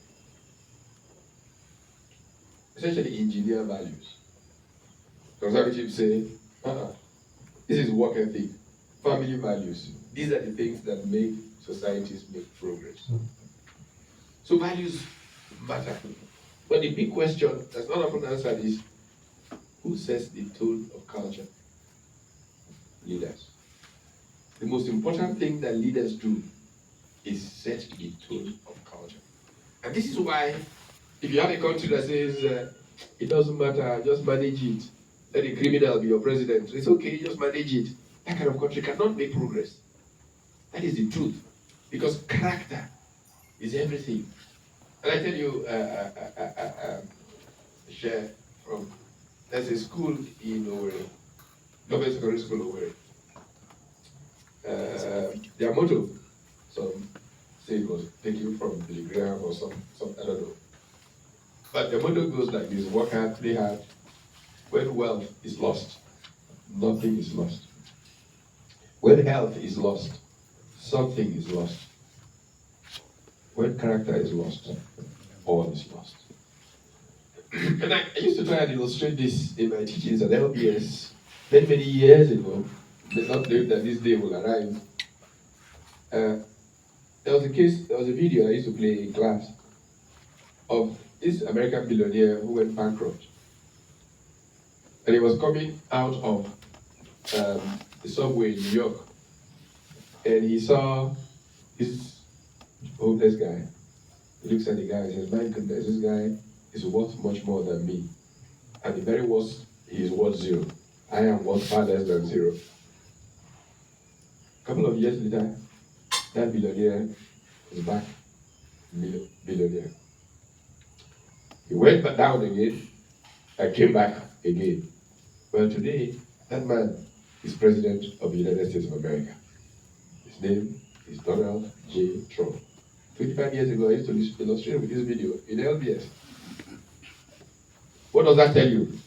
S3: essentially engineer values. Conservatives say, this is work ethic, family values. These are the things that make societies make progress. So values matter. But the big question that's not often answered is, who sets the tone of culture? Leaders. The most important thing that leaders do is set the tone of culture. And this is why, if you have a country that says, it doesn't matter, just manage it, let a criminal be your president, it's okay, just manage it. That kind of country cannot make progress. That is the truth. Because character is everything. And I tell you, share from, there's a school in Owerri, government secondary school Owerri. Their motto, some say it was taken from Billy Graham or some, I don't know. But the motto goes like this: work hard, play hard. When wealth is lost, nothing is lost. When health is lost, something is lost. When character is lost, all is lost. And I used to try and illustrate this in my teachings at LPS many years ago. Not knowing that this day will arrive. There was a video I used to play in class of this American billionaire who went bankrupt. And he was coming out of the subway in New York. And he saw this homeless guy. He looks at the guy and says, my goodness, this guy is worth much more than me. And the very worst, he is worth zero. I am worth far less than zero. A couple of years later, that billionaire is back, billionaire. He went back down again and came back again. Well, today, that man is president of the United States of America. His name is Donald J. Trump. 25 years ago, I used to illustrate with this video in LBS. What does that tell you?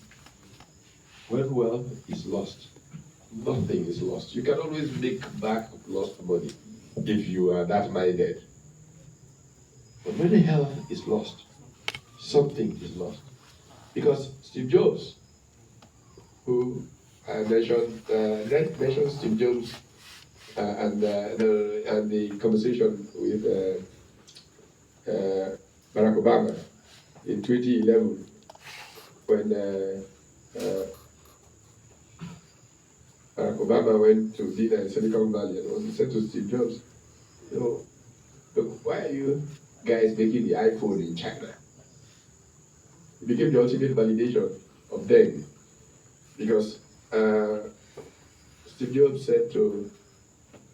S3: When wealth is lost, nothing is lost. You can always make back lost money if you are that minded. But when the health is lost, something is lost. Because Steve Jobs, who I mentioned, did I mention Steve Jobs and the conversation with Barack Obama in 2011 when Barack Obama went to dinner in Silicon Valley and he said to Steve Jobs, look, why are you guys making the iPhone in China? It became the ultimate validation of them because Steve Jobs said to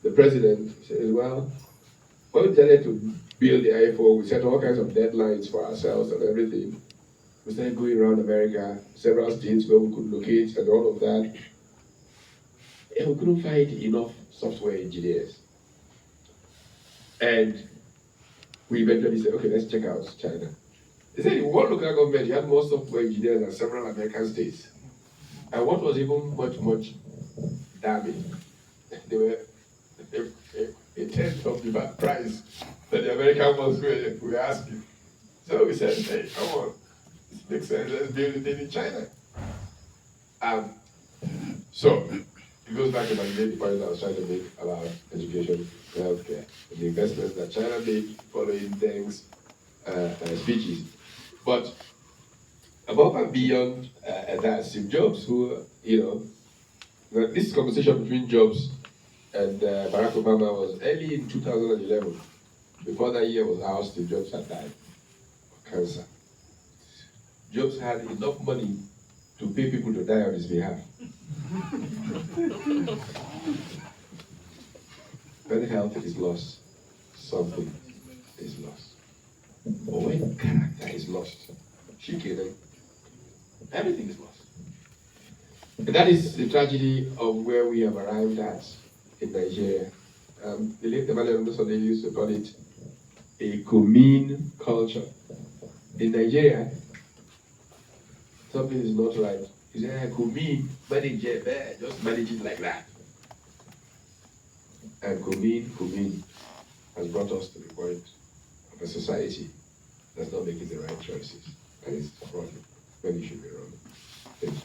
S3: the president, he says, well, when we decided to build the iPhone, we set all kinds of deadlines for ourselves and everything. We started going around America, several states where we could locate and all of that. And we couldn't find enough software engineers. And we eventually said, okay, let's check out China. They said in one local government, you had more software engineers than several American states. And what was even much, much damning, they were a tenth of the price that the American ones were asking. So we said, hey, come on, this makes sense, let's build it in China. So it goes back to my main point I was trying to make about education, healthcare, the investments that China made following Deng's speeches. But above and beyond that, Steve Jobs, who, this conversation between Jobs and Barack Obama was early in 2011. Before that year was how Steve Jobs had died of cancer. Jobs had enough money to pay people to die on his behalf. When health is lost, something is lost. But when character is lost, everything is lost. And that is the tragedy of where we have arrived at in Nigeria. The late Emmanuel Musonye used to call it a commune culture. In Nigeria, something is not right. He said, commune, manage it, just manage it like that. And commune has brought us to the point of a society that's not making the right choices. And it's wrong when it should be wrong. Thank you.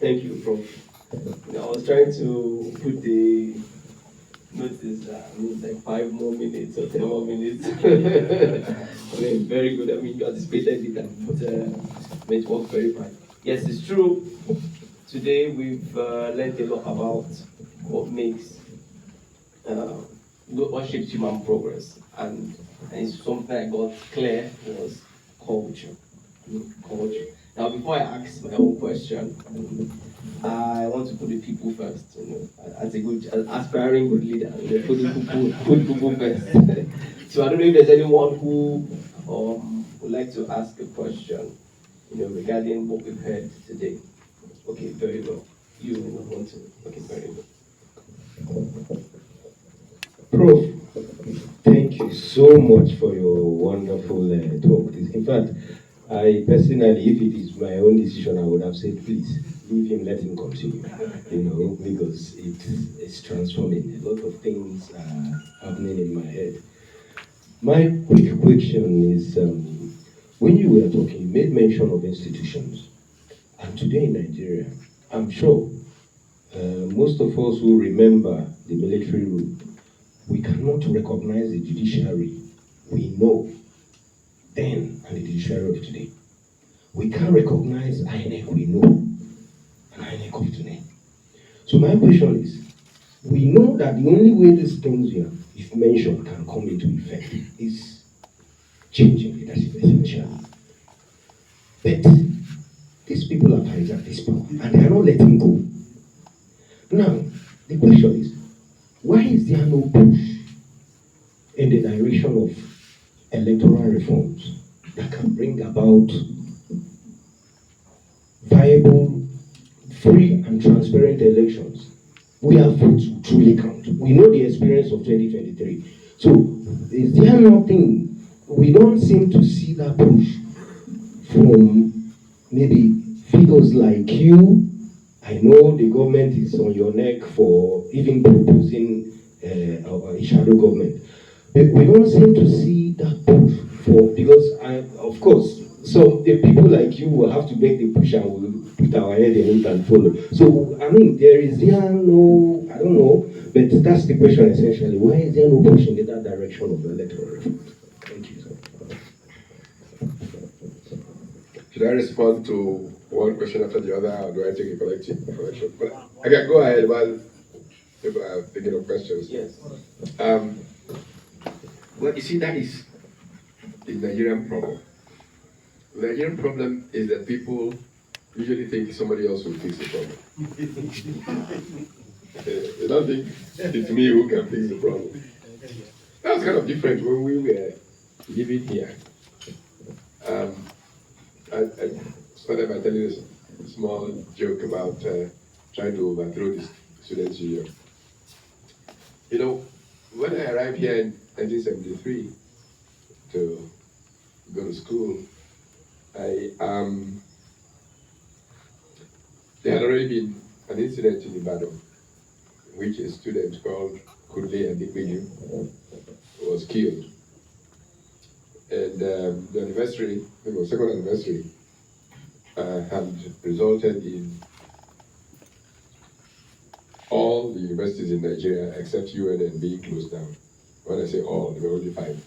S2: Thank you, Prof. I was trying to put the notice like 5 more minutes or 10 more minutes. I mean, very good. I mean, you anticipated it and put it worked very fine. Yes, it's true. Today we've learned a lot about what makes, what shapes human progress, and it's something I got clear was culture. Culture. Now, before I ask my own question, I want to put the people first. As a good, aspiring good leader, put people first. So I don't know if there's anyone who would like to ask a question, regarding what we've heard today. Okay, very well. You want to? Okay, very good.
S4: Prof, thank you so much for your wonderful talk. In fact, I personally, if it is my own decision, I would have said, please, leave him, let him continue, because it's transforming. A lot of things are happening in my head. My quick question is, when you were talking, you made mention of institutions. And today in Nigeria, I'm sure most of us who remember the military rule, we cannot recognize the judiciary we know then and the judiciary of today. We can't recognize INEC we know and INEC of today. So my question is, we know that the only way these things you've mentioned can come into effect is changing leadership essentially. But these people have hijacked this power and they are not letting go. Now, the question is, why is there no push in the direction of electoral reforms that can bring about viable, free and transparent elections, where votes will truly count. We know the experience of 2023. So is there nothing, we don't seem to see that push from maybe figures like you. I know the government is on your neck for even proposing a shadow government. But we don't seem to see that push for, because of course, so the people like you will have to make the push and we'll put our head in it and follow. So, I mean, there no, I don't know, but that's the question essentially. Why is there no push in that direction of the electoral reforms? Thank you, sir.
S3: Should I respond to one question after the other, or do I take a collective collection? But I can go ahead while people are thinking of questions.
S4: Yes.
S3: Well, you see, that is the Nigerian problem. The Nigerian problem is that people usually think somebody else will fix the problem. They don't think it's me who can fix the problem. That's kind of different when we were living here. I started by telling this small joke about trying to overthrow the students' union. You know, when I arrived here in 1973 to go to school, there had already been an incident in Ibadan in which a student called Kudle Adikbeju was killed. And the anniversary, the second anniversary, had resulted in all the universities in Nigeria except UNN being closed down. When I say all, there were only 5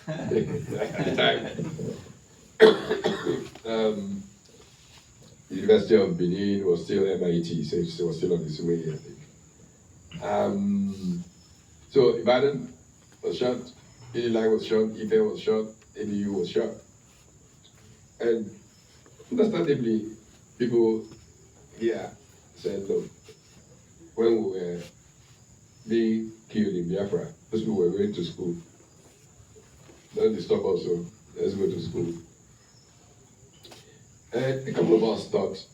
S3: at the time. The University of Benin was still MIT, so it was still on its way, I think. So Ibadan was shot, Ililang was shot, Ife was shot, ABU was shot. And understandably, people here said, look, when we were being killed in Biafra, those people were going to school. Don't disturb us, so let's go to school. And a couple of us thought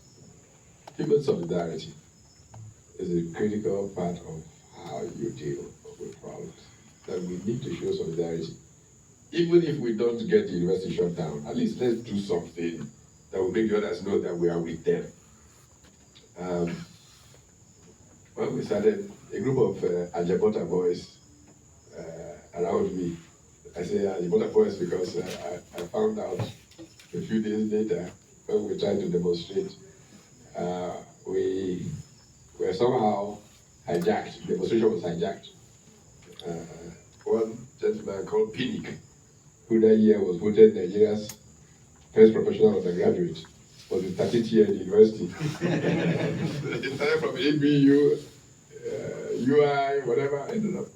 S3: human solidarity is a critical part of how you deal with problems. That we need to show solidarity. Even if we don't get the university shut down, at least let's do something that will make the others know that we are with them. When we started, a group of Ajabota boys around me, I say Ajabota boys because I found out a few days later when we tried to demonstrate, we were somehow hijacked. The demonstration was hijacked. One gentleman called Pinnick, who that year was voted Nigeria's first professional undergraduate, was his 30th year in university. He started from ABU, UI, whatever, I don't know.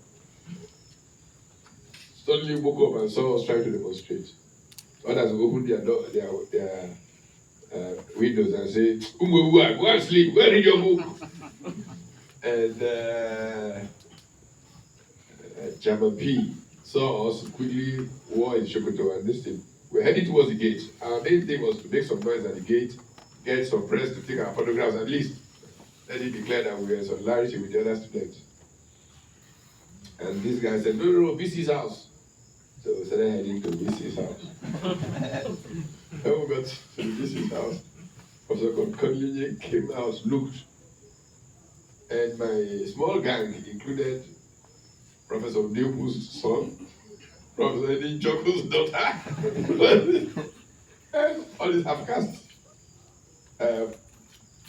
S3: Suddenly woke up and saw us trying to demonstrate. Others opened their door, their windows and say, go and sleep, go and read your book. And Chairman P saw us, quickly wore his Shokoto and this thing. We're heading towards the gate. Our main thing was to make some noise at the gate, get some press to take our photographs at least. Then he declared that we were in solidarity with the other students. And this guy said, no, VC's house. So we started heading to VC's house. When we got to VC's house, Professor Conlinje came out, looked, and my small gang included Professor Neopu's son, Professor Eddie Joko's daughter, and all these half-caste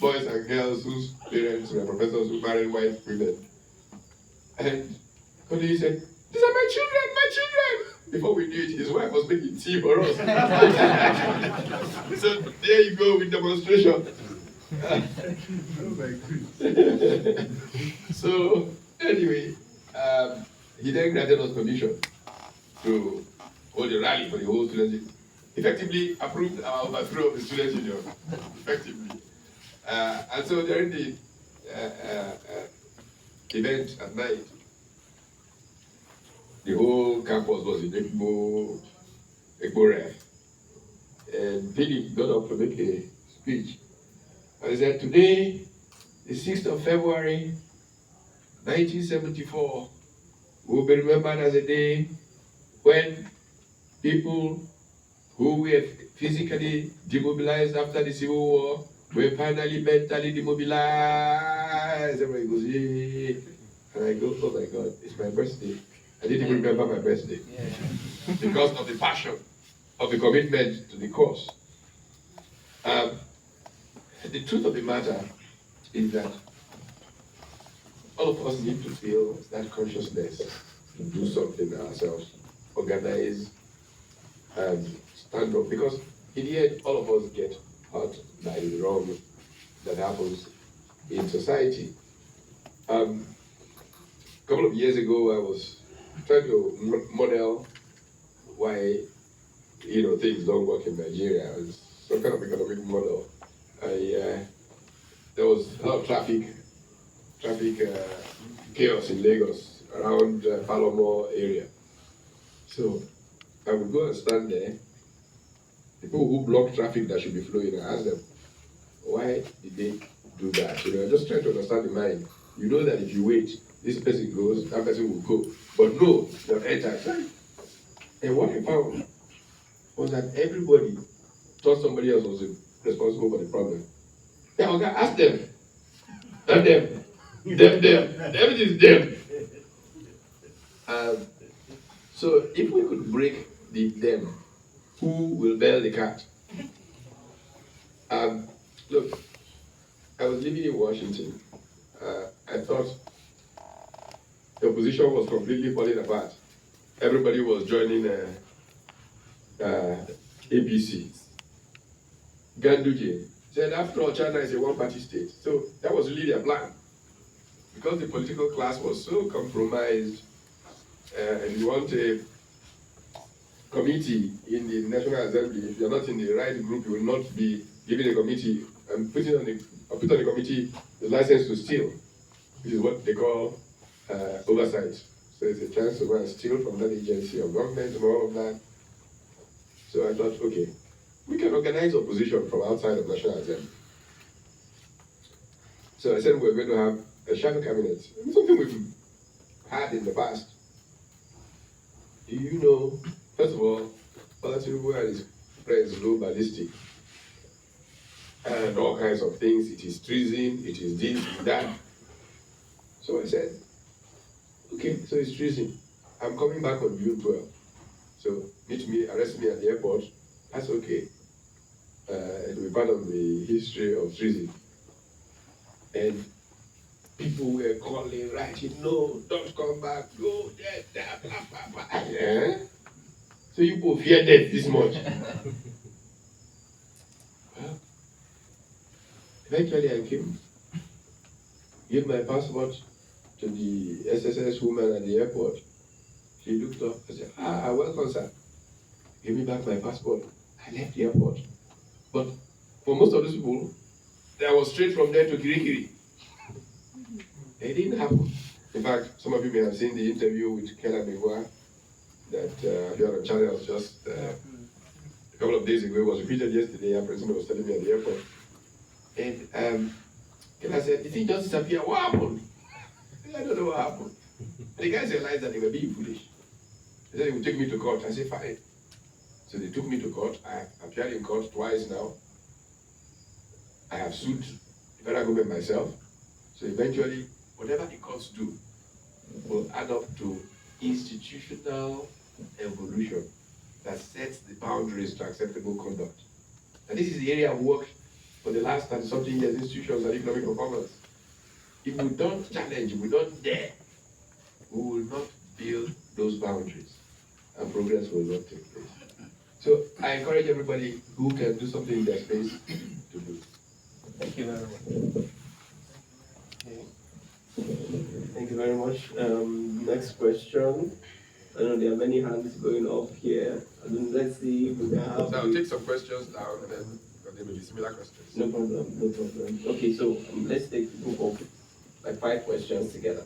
S3: boys and girls whose parents were professors who married white women. And he said, these are my children, my children! Before we knew it, his wife was making tea for us. So there you go with demonstration. So anyway, he then granted us permission to hold a rally for the whole students. Effectively approved our overthrow of the students' union. Effectively. And so during the event at night, the whole campus was in Ekbo Ref. And Philip got up to make a speech. And he said, today, the 6th of February, 1974, will be remembered as a day when people who were physically demobilized after the Civil War were finally mentally demobilized. Everybody goes, yeah. And I go, oh my God, it's my birthday. I didn't even remember my birthday. Because of the passion, of the commitment to the cause. The truth of the matter is that all of us need to feel that consciousness to do something ourselves, organize, and stand up. Because in the end, all of us get hurt by the wrong that happens in society. A couple of years ago, I was trying to model why things don't work in Nigeria. It's some kind of economic model. There was a lot of traffic chaos in Lagos around Palomo area. So I would go and stand there. People who block traffic that should be flowing, I ask them, why did they do that? Just trying to understand the mind. You know that if you wait, this person goes, that person will go. But no, you have entered. And what I found was that everybody thought somebody else was responsible for the problem. Yeah, okay, ask them. Not them. Them. Everything is them. So if we could break the them, who will bail the cat? Look, I was living in Washington. I thought the opposition was completely falling apart. Everybody was joining APC. Ganduje said, after all, China is a one-party state. So that was really their plan. Because the political class was so compromised, and you want a committee in the National Assembly, if you're not in the right group, you will not be given a committee and put on the committee the license to steal, which is what they call oversight. So it's a chance to go and steal from that agency of government and all of that. So I thought, okay, we can organize opposition from outside of National Assembly. So I said we're going to have a shadow cabinet, something we've had in the past. Do you know, first of all, Tinubu and his friends go ballistic and all kinds of things. It is treason, it is this, it is that. So I said, okay, so it's treason. I'm coming back on June 12th. So meet me, arrest me at the airport. That's okay. It will be part of the history of treason. And people were calling, writing, no, don't come back, go there, blah, blah, blah. Yeah? So you people fear death this much. Well, eventually I came, gave my passport to the SSS woman at the airport. She looked up and said, welcome, sir. Give me back my passport. I left the airport. But for most of those people, I was straight from there to Kirikiri. It didn't happen. In fact, some of you may have seen the interview with Kela Megwa that appeared on channels just a couple of days ago. It was repeated yesterday. Our president was telling me at the airport. And Kela said, did he just disappear? What happened? I don't know what happened. And the guys realized that they were being foolish. They said they would take me to court. I said, fine. So they took me to court. I appeared in court twice now. I have sued the federal government myself. So eventually, whatever the courts do will add up to institutional evolution that sets the boundaries to acceptable conduct. And this is the area I've worked for the last 30-something years, institutions and economic performance. If we don't challenge, if we don't dare, we will not build those boundaries and progress will not take place. So I encourage everybody who can do something in their space to do.
S2: Thank you very much. Okay. Thank you very much. Next question. I know there are many hands going up here. Let's see if we can have.
S3: So I'll take some questions down and then there may be similar questions.
S2: No problem, no problem. Okay, so let's take the group of like 5 questions together.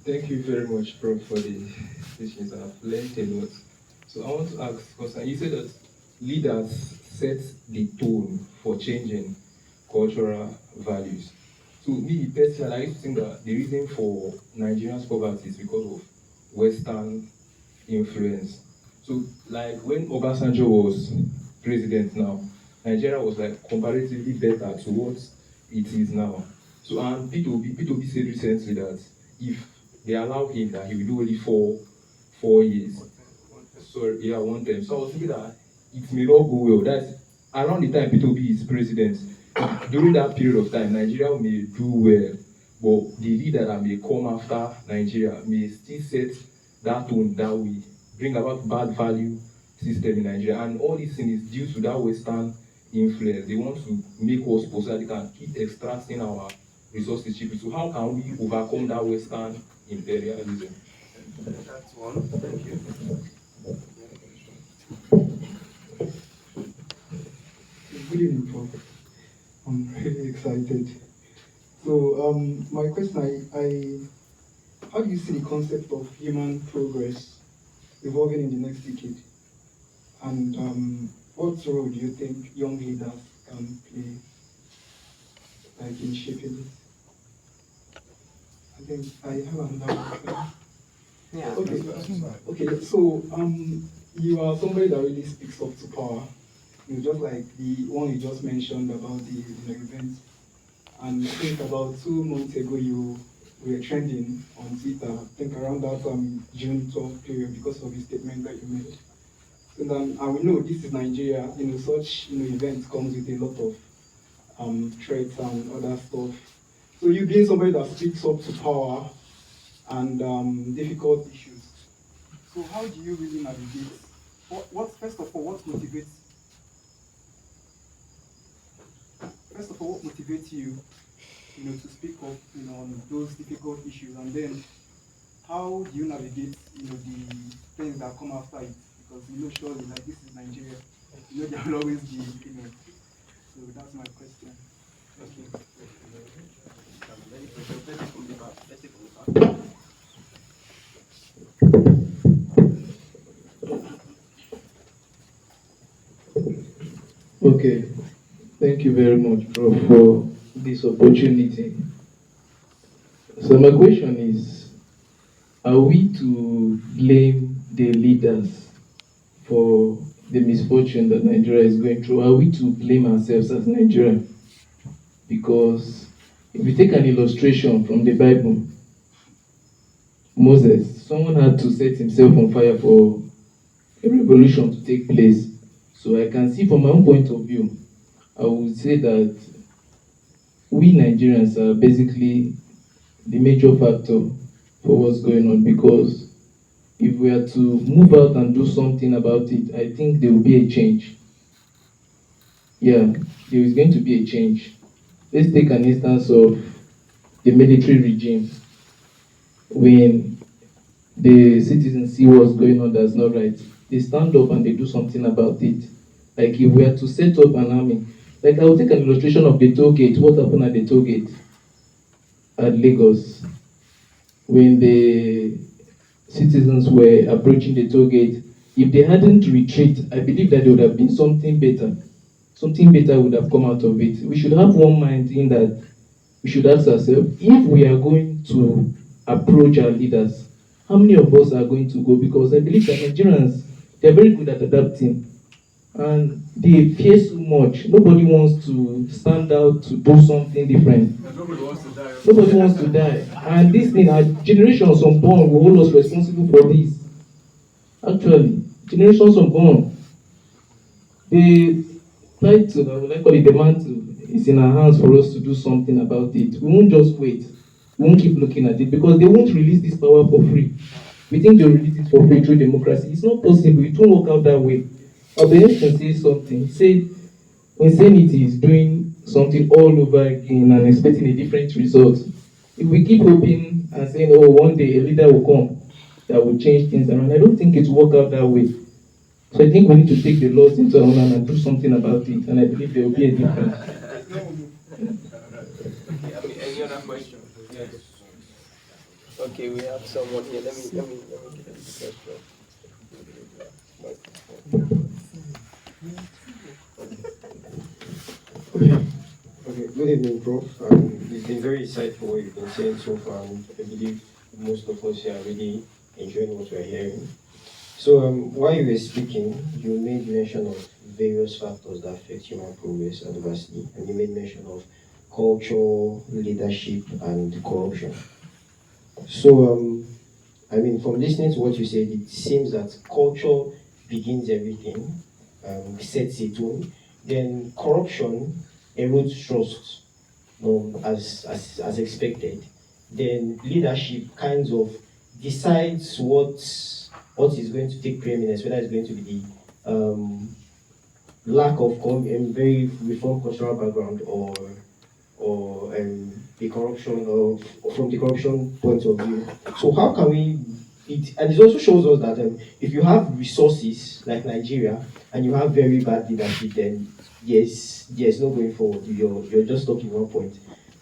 S5: Thank you very much, Prof, for the teachings. I've learned a lot. So I want to ask, because you said that leaders set the tone for changing cultural values. So me personally, I used to think that the reason for Nigeria's poverty is because of Western influence. So like when Obasanjo was president now, Nigeria was like comparatively better to what it is now. So and P2B said recently that if they allow him that he will do only four years. So yeah, one time. So I was thinking that it may not go well. That's around the time P2B is president. During that period of time, Nigeria may do well, but the leader that may come after Nigeria may still set that tone that way, bring about bad value system in Nigeria. And all this thing is due to that Western influence. They want to make us poor so that they can keep extracting our resources cheaply. So how can we overcome that Western imperialism?
S2: That's one. Thank you.
S6: Good evening, Prof. I'm really excited. So, my question, how do you see the concept of human progress evolving in the next decade? And what role do you think young leaders can play, like in shaping it? I think I have another question.
S2: Yeah.
S6: Okay. So, you are somebody that really speaks up to power. Just like the one you just mentioned about the event. And I think about 2 months ago, you were trending on Twitter, I think around that June 12th period, because of the statement that you made. So then, and we know this is Nigeria, such events comes with a lot of threats and other stuff. So you being somebody that speaks up to power and difficult issues. So how do you really navigate? First of all, what motivates you, to speak up, on those difficult issues, and then how do you navigate, the things that come after it? Because surely, like this is Nigeria, there will always be, So that's my question. Thank you.
S7: Okay, thank you very much, Prof, for this opportunity. So my question is, are we to blame the leaders for the misfortune that Nigeria is going through? Are we to blame ourselves as Nigeria? Because if we take an illustration from the Bible, Moses, someone had to set himself on fire for a revolution to take place. So I can see from my own point of view, I would say that we Nigerians are basically the major factor for what's going on, because if we are to move out and do something about it, I think there will be a change. Yeah, there is going to be a change. Let's take an instance of the military regime. When the citizens see what's going on that's not right, they stand up and they do something about it. Like if we are to set up an army, like I will take an illustration of the toll gate. What happened at the toll gate at Lagos? When the citizens were approaching the toll gate, if they hadn't retreated, I believe that there would have been something better. Something better would have come out of it. We should have one mind in that we should ask ourselves, if we are going to approach our leaders, how many of us are going to go? Because I believe that Nigerians, they're very good at adapting. And they fear so much. Nobody wants to stand out to do something different.
S2: Nobody wants to die.
S7: Nobody wants to die. And this thing, our generations unborn will hold us responsible for this. Actually, generations unborn, they try to, I would call it the mantle, it's in our hands for us to do something about it. We won't just wait. We won't keep looking at it, because they won't release this power for free. We think they'll release it for free through democracy. It's not possible. It won't work out that way. Albert can say something. He said, insanity is doing something all over again and expecting a different result. If we keep hoping and saying, oh, one day a leader will come that will change things around, I don't think it will work out that way. So I think we need to take the laws into our own hand and do something about it, and I believe there will be a difference.
S2: Any other question? Yes. Okay, we have someone here. Let me give him the question.
S4: Okay, good evening, Prof. It's been very insightful what you've been saying so far, and I believe most of us here are really enjoying what we're hearing. So, while you were speaking, you made mention of various factors that affect human progress adversely, and you made mention of culture, leadership, and corruption. So, I mean, from listening to what you said, it seems that culture begins everything, sets a tone. Then corruption erodes trust, as expected. Then leadership kinds of decides what is going to take preeminence, whether it's going to be the lack of very reform cultural background or the corruption of from the corruption point of view. So how can we and it also shows us that if you have resources like Nigeria and you have very bad leadership, then there's no going forward. You're just stuck in one point.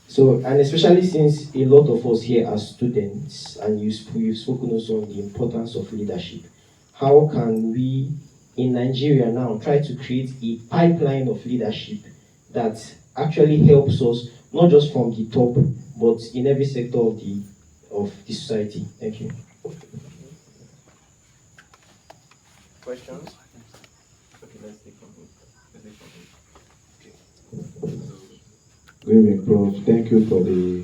S4: So, and especially since a lot of us here are students, and you've spoken also on the importance of leadership, how can we in Nigeria now try to create a pipeline of leadership that actually helps us not just from the top, but in every sector of the society? Thank you.
S2: Questions?
S5: Okay, let's take from both.
S8: Good evening, Prof. Thank you for the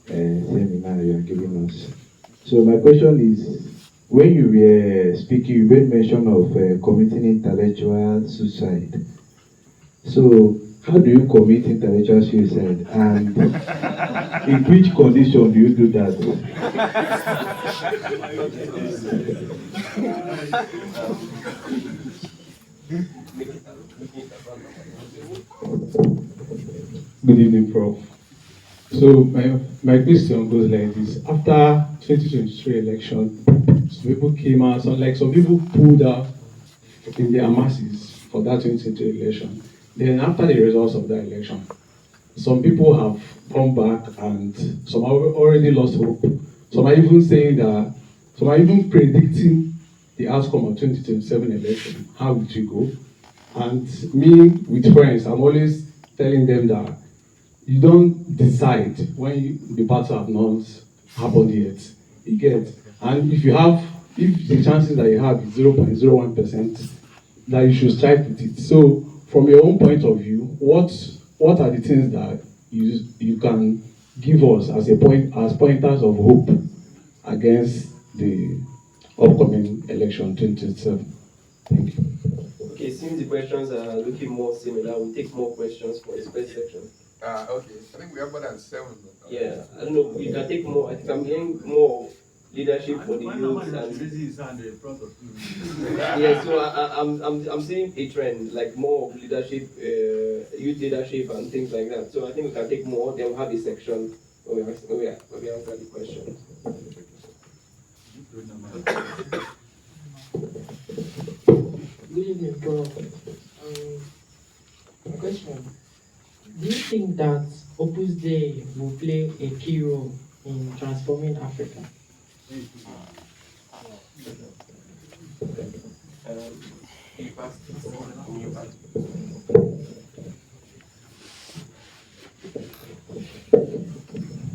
S8: seminar you are giving us. So my question is, when you were speaking, you made mention of committing intellectual suicide. So how do you commit intellectual suicide, and in which condition do you do that?
S9: Good evening, Prof. So my question goes like this. After 2023 election, some people came out, some people pulled out in their masses for that 2023 election. Then after the results of that election, some people have come back and some have already lost hope. Some are even saying that, some are even predicting the outcome of 2027 election, how it will go. And me, with friends, I'm always telling them that you don't decide when the battle have not happened yet. You get, and if the chances that you have is 0.01%, that you should strike with it. So, from your own point of view, what are the things that you can give us as pointers of hope against the upcoming election 2027? Thank you.
S2: Okay, since the questions are looking more similar, we'll take more questions for this first section.
S3: Okay. I think we have more than 7.
S2: Yeah, I don't know. We can take more. I think I'm hearing more of leadership for the youth yeah. So I'm seeing a trend like more of leadership, youth leadership and things like that. So I think we can take more. Then we'll have a section where we answer the questions.
S10: Good evening, Prof. A question. Do you think that Opus Dei will play a key role in transforming Africa?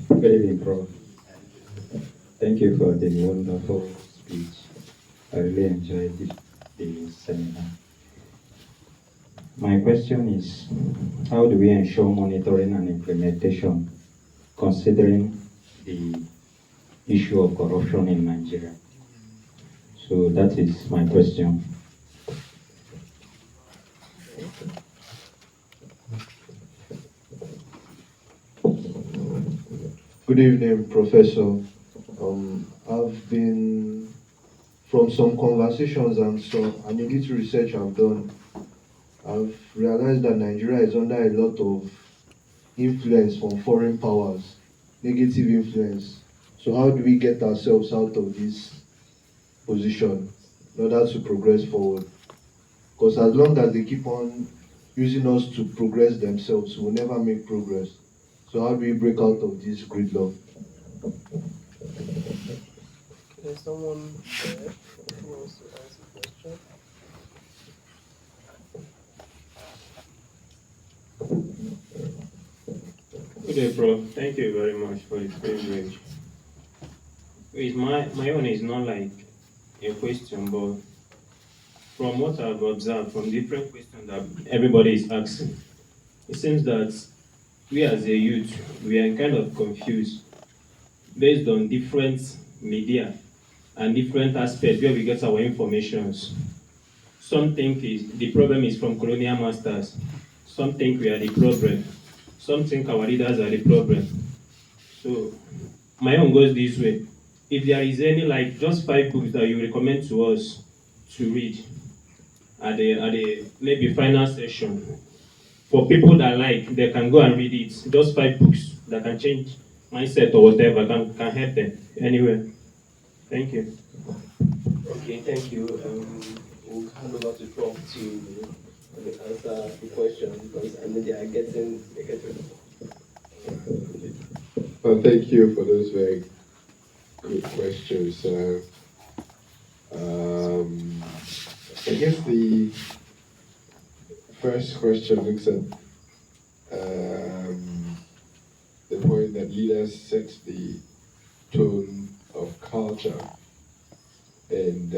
S4: Good evening, Prof. Thank you for the wonderful speech. I really enjoyed the seminar. My question is, how do we ensure monitoring and implementation considering the issue of corruption in Nigeria? So that is my question.
S8: Good evening, Professor. I've been, from some conversations and a little research I've done, I've realized that Nigeria is under a lot of influence from foreign powers, negative influence. So how do we get ourselves out of this position in order to progress forward? Because as long as they keep on using us to progress themselves, we'll never make progress. So how do we break out of this gridlock?
S11: there's someone there who wants to ask a question.
S12: Good day, bro. Thank you very much for the privilege. My own is not like a question, but from what I've observed from different questions that everybody is asking, it seems that we as a youth, we are kind of confused based on different media and different aspects where we get our informations. Some think the problem is from colonial masters. Some think we are the problem. Some think our leaders are the problem. So my own goes this way. If there is any, like, just 5 books that you recommend to us to read at the maybe final session, for people that like, they can go and read it. Just 5 books that can change mindset or whatever, can help them anyway. Thank you.
S11: Okay, thank you. We'll hand over to Prof to answer the question because I know they are getting.
S3: Well, thank you for those very good questions. I guess the first question looks at the point that leaders set the tone of culture, and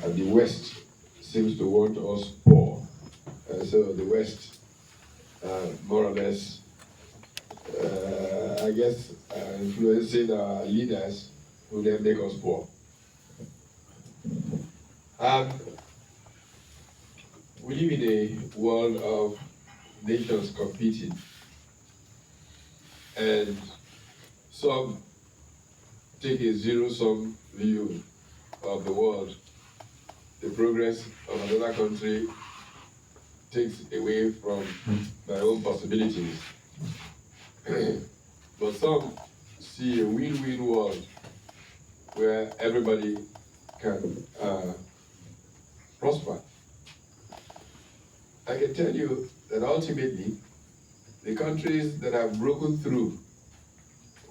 S3: and the West seems to want us poor, so the West more or less, I guess, influencing our leaders who then make us poor. We live in a world of nations competing, and some take a zero-sum view of the world. The progress of another country takes away from their own possibilities. But some see a win-win world where everybody can prosper. I can tell you that ultimately, the countries that have broken through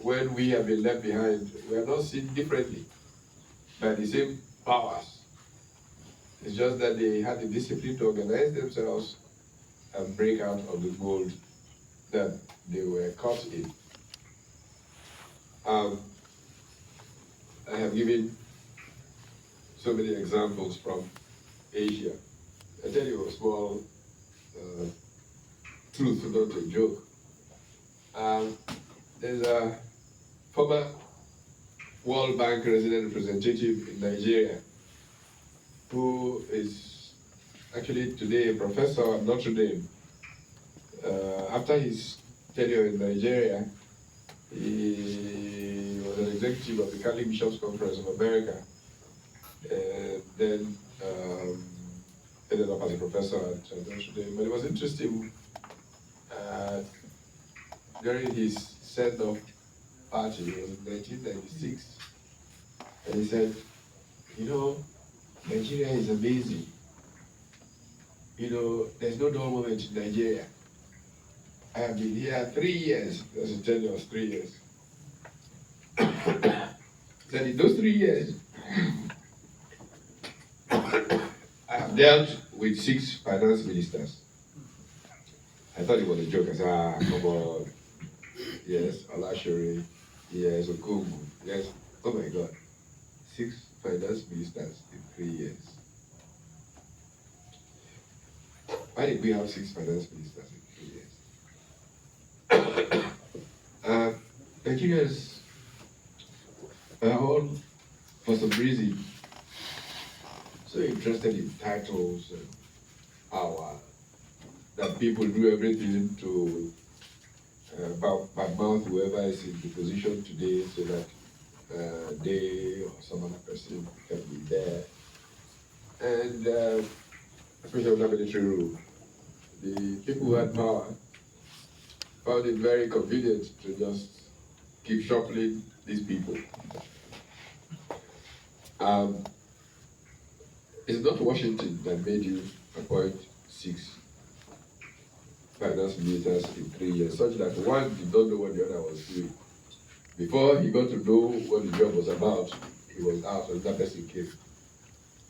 S3: when we have been left behind, we are not seen differently by the same powers. It's just that they had the discipline to organize themselves and break out of the mold that they were caught in. I have given so many examples from Asia. I tell you a small truth, not a joke. There's a former World Bank resident representative in Nigeria who is actually today a professor at Notre Dame. After his tenure in Nigeria, he was an executive of the Catholic Bishops' Conference of America, and then ended up as a professor at Notre Dame. But it was interesting, during his send-off party, it was in 1996, and he said, Nigeria is amazing. There's no dull moment in Nigeria. I have been here 3 years. That's a tenure of 3 years. He said, in those 3 years, I have dealt with 6 finance ministers. I thought it was a joke. I said, come on. Yes, Olashore. Yes, Okungu. Yes. Oh my God. 6 finance ministers in 3 years. Why did we have 6 finance ministers in 3 years? Nigerians are all, for some reason, so interested in titles and power that people do everything to badmouth whoever is in the position today so that they or some other person can be there. And especially under military rule, the people who had power found it very convenient to just keep shuffling these people. It's not Washington that made you appoint 6. finance ministers in 3 years, such that one did not know what the other was doing. Before he got to know what the job was about, he was out, and that person came.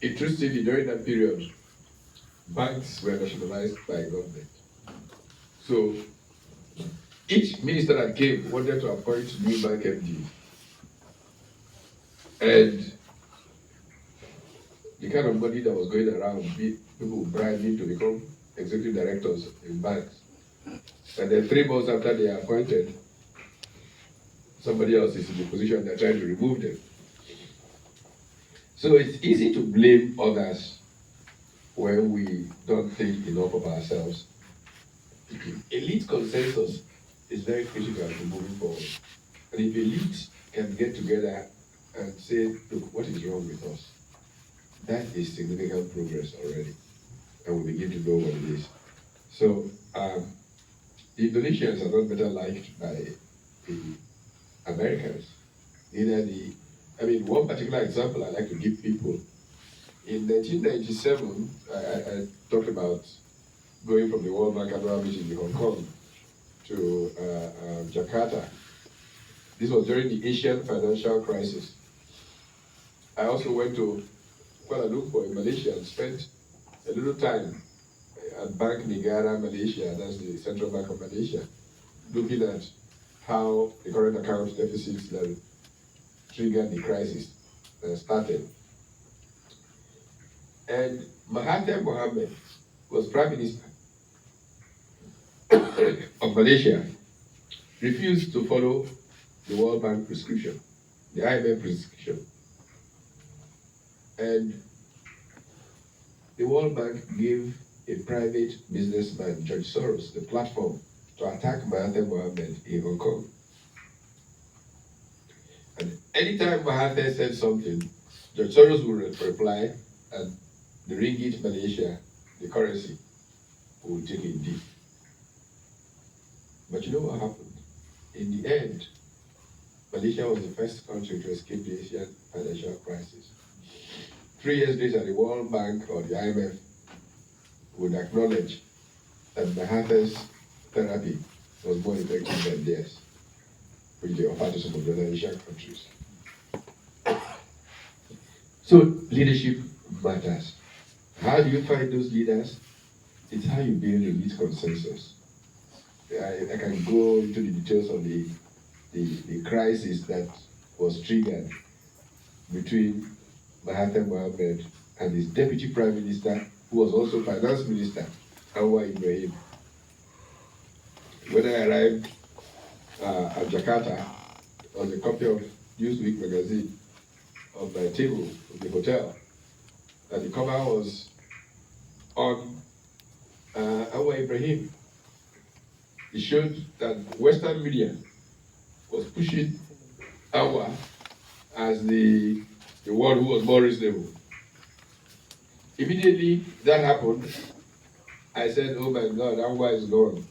S3: Interestingly, during that period, banks were nationalized by government. So each minister that came wanted to appoint new bank MD. And the kind of money that was going around, people bribing to become executive directors in banks. And then 3 months after they are appointed, somebody else is in the position they're trying to remove them. So it's easy to blame others when we don't think enough of ourselves. Elite consensus is very critical to moving forward. And if elites can get together and say, look, what is wrong with us? That is significant progress already. And we begin to know what it is. So the Indonesians are not better liked by the Americans. One particular example I like to give people. In 1997, I talked about going from the World Bank annual meeting in Hong Kong to Jakarta. This was during the Asian financial crisis. I also went to Kuala Lumpur in Malaysia and spent a little time at Bank Negara, Malaysia, that's the Central Bank of Malaysia, looking at how the current account deficits that triggered the crisis started. And Mahathir Mohamad was Prime Minister of Malaysia, refused to follow the World Bank prescription, the IMF prescription. And the World Bank gave a private businessman, George Soros, the platform to attack Mahathir Mohamad in Hong Kong. And anytime Mahathir said something, George Soros would reply, and the ringgit Malaysia, the currency, would take it deep. But you know what happened? In the end, Malaysia was the first country to escape the Asian financial crisis. 3 years later, the World Bank or the IMF would acknowledge that Mahathir's therapy was more effective than theirs, which they offered to some of the other Asian countries. So leadership matters. How do you find those leaders? It's how you build elite consensus. I can go into the details of the crisis that was triggered between Mahathir Mohamad and his deputy prime minister, who was also finance minister, Anwar Ibrahim. When I arrived at Jakarta, there was a copy of Newsweek magazine on my table in the hotel, and the cover was on Anwar Ibrahim. It showed that Western media was pushing Anwar as the one who was more reasonable. Immediately that happened, I said, oh my God, Anwar is gone.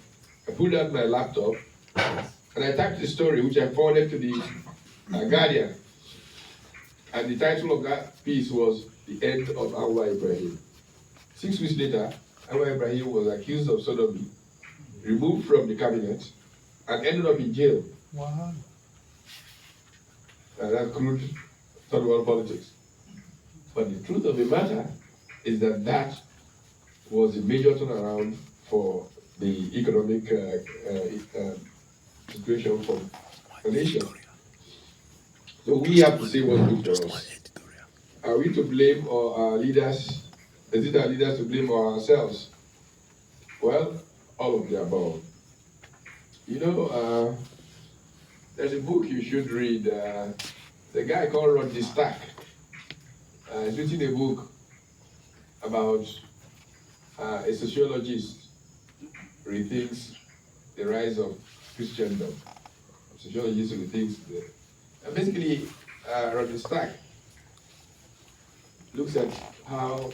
S3: I pulled out my laptop and I typed the story, which I forwarded to the Guardian. And the title of that piece was The End of Anwar Ibrahim. 6 weeks later, Anwar Ibrahim was accused of sodomy, removed from the cabinet, and ended up in jail.
S6: Wow.
S3: And that's crude third world politics. But the truth of the matter is that that was a major turnaround for the economic situation for Malaysia. So we have to say what's good for us. Are we to blame our leaders? Is it our leaders to blame or ourselves? Well, all of the above. You know, there's a book you should read. The guy called Rodney Stack is written a book about a sociologist rethinks the rise of Christendom. A sociologist rethinks basically Rodney Stack looks at how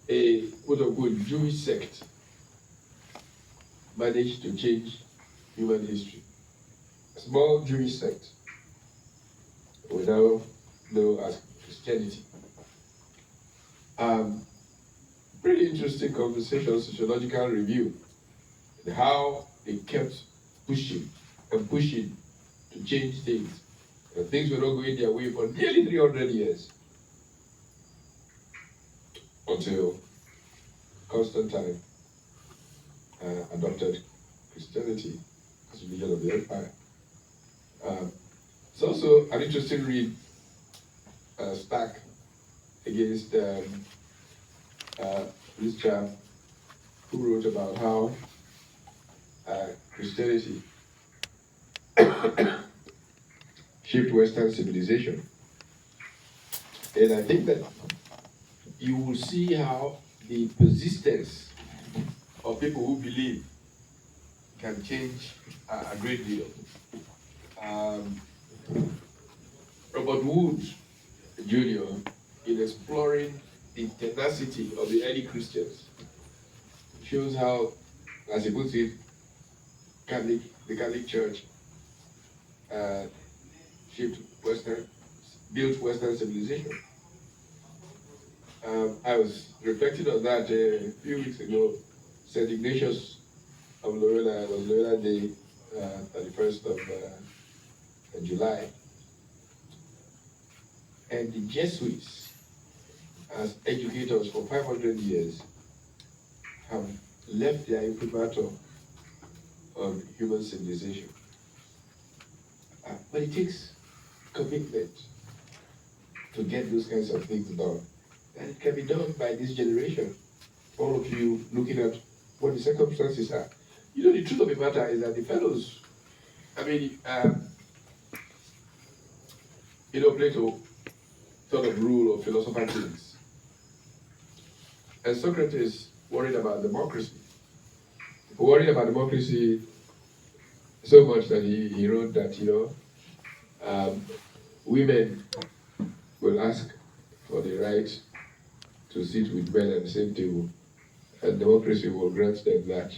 S3: a quote-unquote Jewish sect managed to change human history. A small Jewish sect we now know as Christianity. Pretty interesting conversation, sociological review. how they kept pushing and pushing to change things. And things were not going their way for nearly 300 years. Until Constantine adopted Christianity as religion of the empire. It's also an interesting read, Stack against this chap who wrote about how Christianity shaped Western civilization. And I think that you will see how the persistence of people who believe can change a great deal. Robert Wood Jr., in exploring the tenacity of the early Christians, shows how, as he puts it, the Catholic Church built Western civilization. I was reflecting on that a few weeks ago. St. Ignatius of Loyola was Loyola Day, 31st of July. And the Jesuits, as educators for 500 years, have left their imprimatur on human civilization. But it takes commitment to get those kinds of things done. And it can be done by this generation. All of you looking at what the circumstances are. You know, the truth of the matter is that the fellows, Plato thought of rule of philosopher kings. And Socrates worried about democracy. He worried about democracy so much that he wrote that, women will ask for the right to sit with men at the same table, and democracy will grant them that.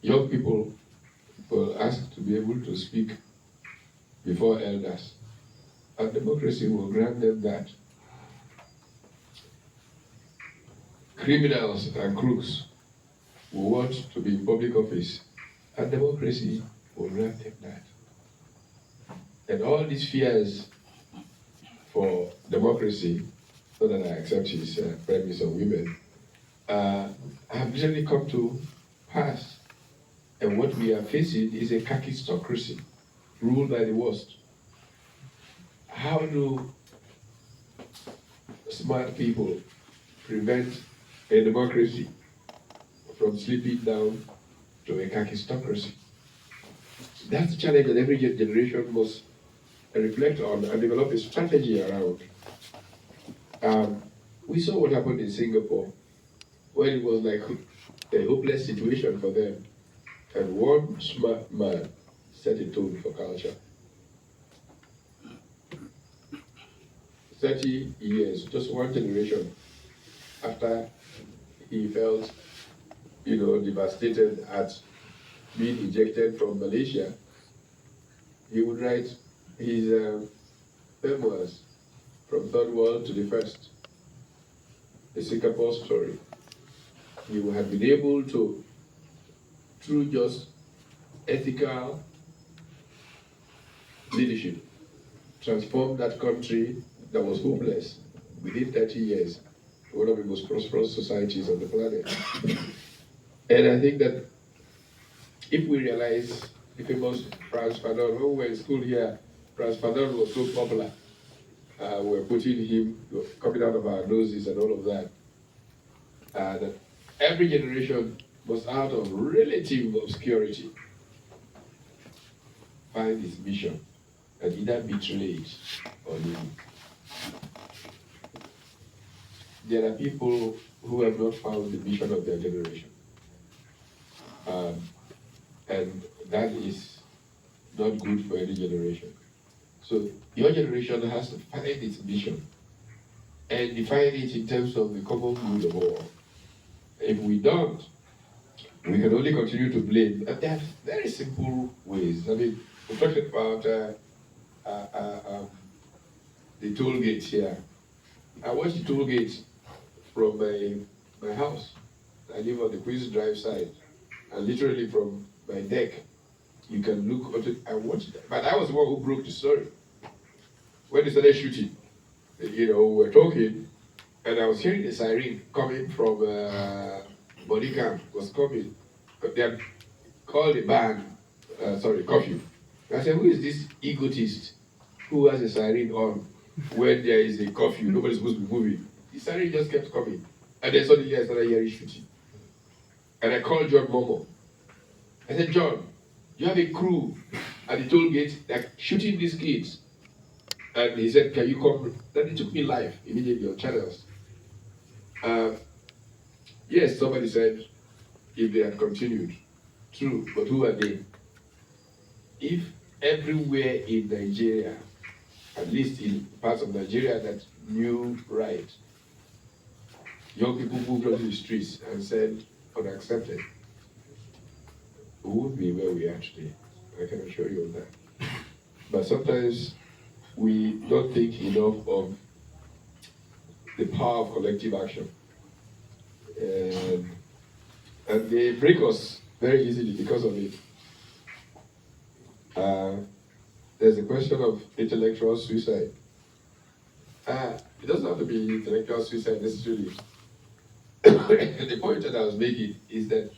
S3: Young people will ask to be able to speak before elders, and democracy will grant them that. Criminals and crooks will want to be in public office, and democracy will grant them that. And all these fears for democracy, not that I accept his premise on women, have really come to pass. And what we are facing is a kakistocracy ruled by the worst. How do smart people prevent a democracy from slipping down to a kakistocracy? That's the challenge that every generation must reflect on and develop a strategy around. We saw what happened in Singapore when it was like a hopeless situation for them. And one smart man set a tone for culture. 30 years, just one generation after he felt, devastated at being ejected from Malaysia, he would write his memoirs, From Third World to the First, the Singapore story. He would have been able to, through just ethical leadership, transform that country that was hopeless within 30 years to one of the most prosperous societies on the planet. And I think that if we realize the famous Franz Fanon, when we were in school here, Franz Fanon was so popular. We're putting him coming out of our noses and all of that. That every generation must, out of relative obscurity, find its mission and either betray it or leave it. There are people who have not found the mission of their generation. And that is not good for any generation. So your generation has to find its mission and define it in terms of the common good of all. If we don't, we can only continue to blame. And there are very simple ways. We talked about the toll gate here. I watched the toll gate from my house. I live on the Queen's Drive side. And literally from my deck, you can look onto, I watched that. But I was the one who broke the story. When they started shooting, we were talking, and I was hearing the siren coming from body camp was coming. But they had called the band, curfew. I said, who is this egotist who has a siren on when there is a curfew? Nobody's supposed to be moving. The siren just kept coming. And then suddenly I started hearing shooting. And I called John Momo. I said, John, you have a crew at the toll gate like shooting these kids. And he said, can you come? Then he took me live immediately on channels. Yes, somebody said if they had continued. True, but who are they? If everywhere in Nigeria, at least in parts of Nigeria that knew right, young people moved onto the streets and said unaccepted, we would be where we are today. I can assure you of that. But sometimes we don't think enough of the power of collective action. And they break us very easily because of it. There's a question of intellectual suicide. It doesn't have to be intellectual suicide necessarily. The point that I was making is that,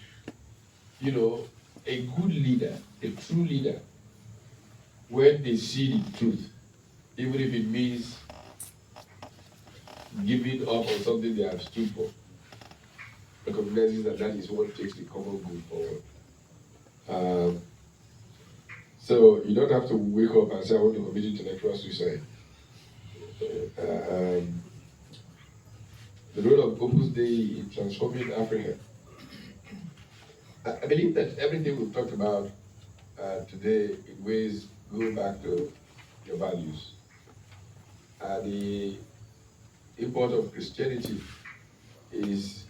S3: a good leader, a true leader, when they see the truth, even if it means giving up on something they have stood for, recognizes that that is what takes the common good forward. So you don't have to wake up and say, I want to commit intellectual suicide. The role of Opus Dei in transforming Africa. I believe that everything we've talked about today in ways go back to your values. The import of Christianity is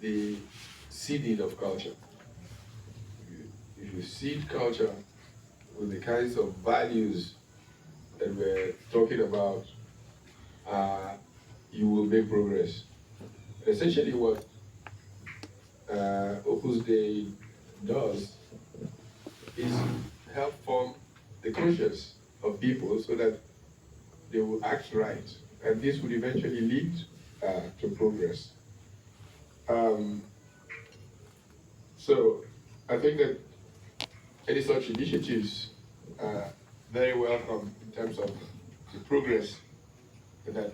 S3: the seeding of culture. If you seed culture with the kinds of values that we're talking about, you will make progress. Essentially what Opus Dei does is help form the conscience of people so that they will act right. And this would eventually lead to progress. So I think that any such initiatives are very welcome in terms of the progress that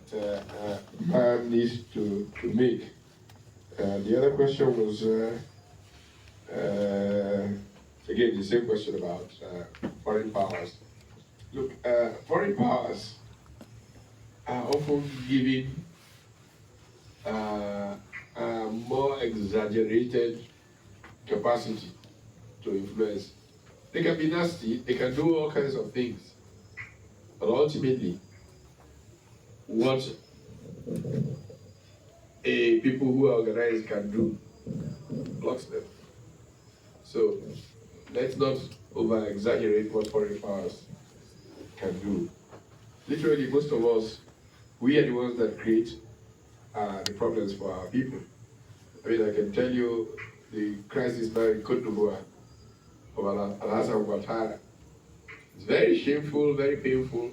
S3: man needs to make. The other question was, again, the same question about foreign powers. Look, foreign powers are often given a more exaggerated capacity to influence. They can be nasty, they can do all kinds of things, but ultimately, what people who are organized can do blocks them. So let's not over-exaggerate what foreign powers can do. Literally, most of us, we are the ones that create the problems for our people. I mean, I can tell you the crisis now in Côte d'Ivoire of Alassane Ouattara. It's very shameful, very painful,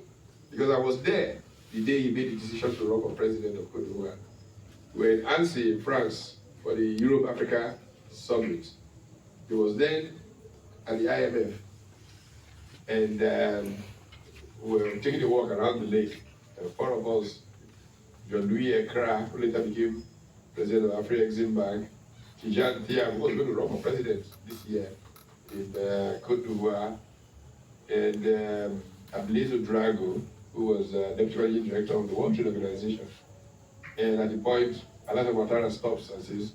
S3: because I was there the day he made the decision to run for president of Côte d'Ivoire. When Annecy in France for the Europe-Africa Summit, he was then at the IMF, and we were taking a walk around the lake, and four of us, John-Louis Ekra, who later became president of Afri-Exim Bank, Tijan Thiam, who was going to run for president this year in Côte d'Ivoire, and Ablezo Drago, who was deputy managing director of the World Trade Organization. And at the point, Alassane Ouattara stops and says,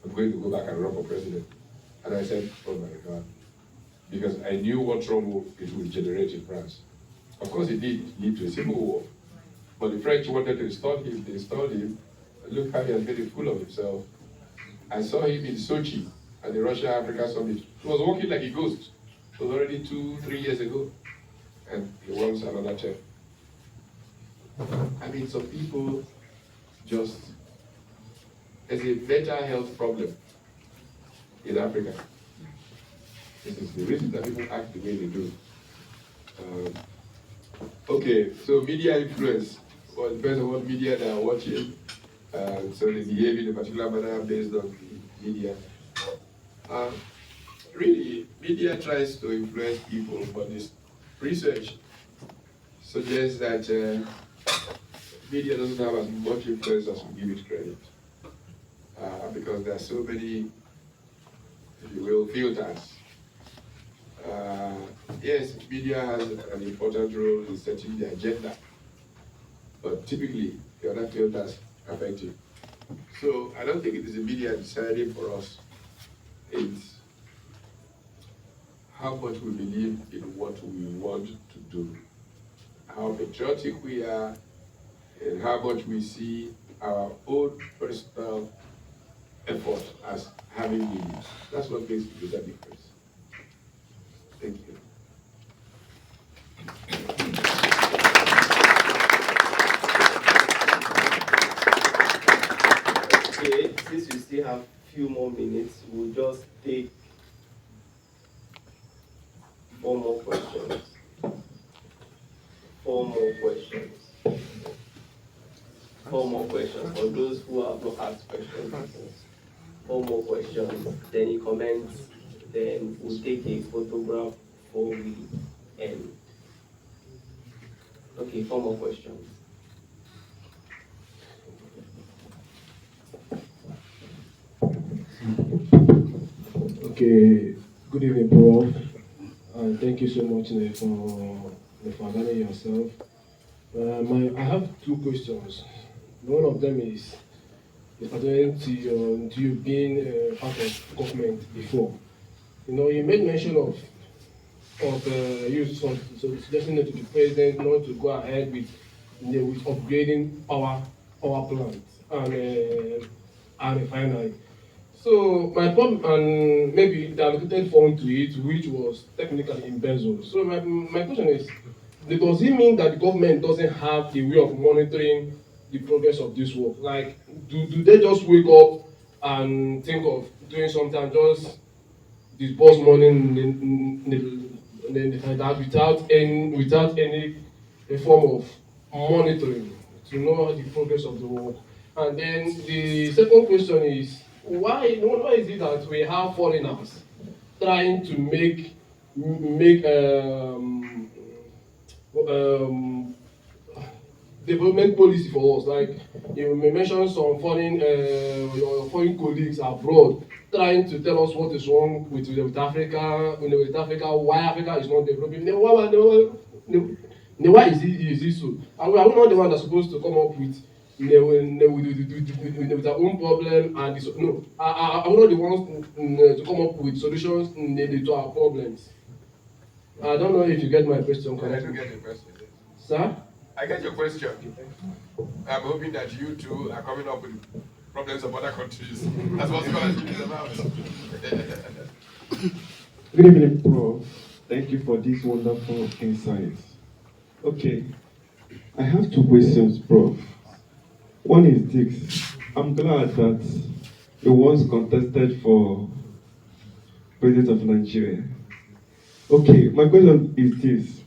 S3: I'm going to go back and run for president. And I said, oh my God, because I knew what trouble it would generate in France. Of course, it did lead to a civil war. But the French wanted to install him, they installed him. Look how he has made a fool of himself. I saw him in Sochi at the Russia-Africa Summit. He was walking like a ghost. It was already 2-3 years ago. And he wants another term. I mean, some people there's a mental health problem in Africa. This is the reason that people act the way they do. Okay, so media influence. Well, it depends on what media they are watching. So they behave in a particular manner based on the media. Really, media tries to influence people, but this research suggests that media doesn't have as much influence as we give it credit. Because there are so many, if you will, filters. Yes, media has an important role in setting the agenda, but typically the other filters affect it. So I don't think it is the media deciding for us. It's how much we believe in what we want to do, how patriotic we are, and how much we see our own personal effort as having meaning. That's what makes the bigger difference. Thank you.
S11: Okay, since we still have few more minutes, we'll just take 4 more questions. 4 more questions. 4 more questions for those who have not asked questions before. 4 more questions, then you comment, then we'll take a photograph before we end. Okay, 4 more questions.
S13: Okay, good evening, Prof. And thank you so much for having yourself. I have 2 questions. One of them is pertaining to you being part of government before. You made mention of you suggesting to the president not to go ahead with upgrading power plants and refinery. So my problem, and maybe the allocated fund to it, which was technically embezzled. So my question is, does it mean that the government doesn't have a way of monitoring the progress of this work? Like, do they just wake up and think of doing something and just disburse money without any form of monitoring to know the progress of the work? And then the second question is, why is it that we have foreigners trying to make development policy for us? Like, you may mention some your foreign colleagues abroad trying to tell us what is wrong with Africa, with Africa, why Africa is not developing. Why is it so? Are we not the one that's supposed to come up with with our own problem and no? Are we not the ones to come up with solutions to our problems? I don't know if you get my question correctly.
S3: I do get your question.
S13: Sir?
S3: I get your question. I'm hoping that you two are coming up with problems of other countries. That's what scholarship is about.
S14: Good evening, Prof. Thank you for these wonderful insights. Okay, I have 2 questions, Prof. One is this. I'm glad that you once contested for President of Nigeria. Okay, my question is this.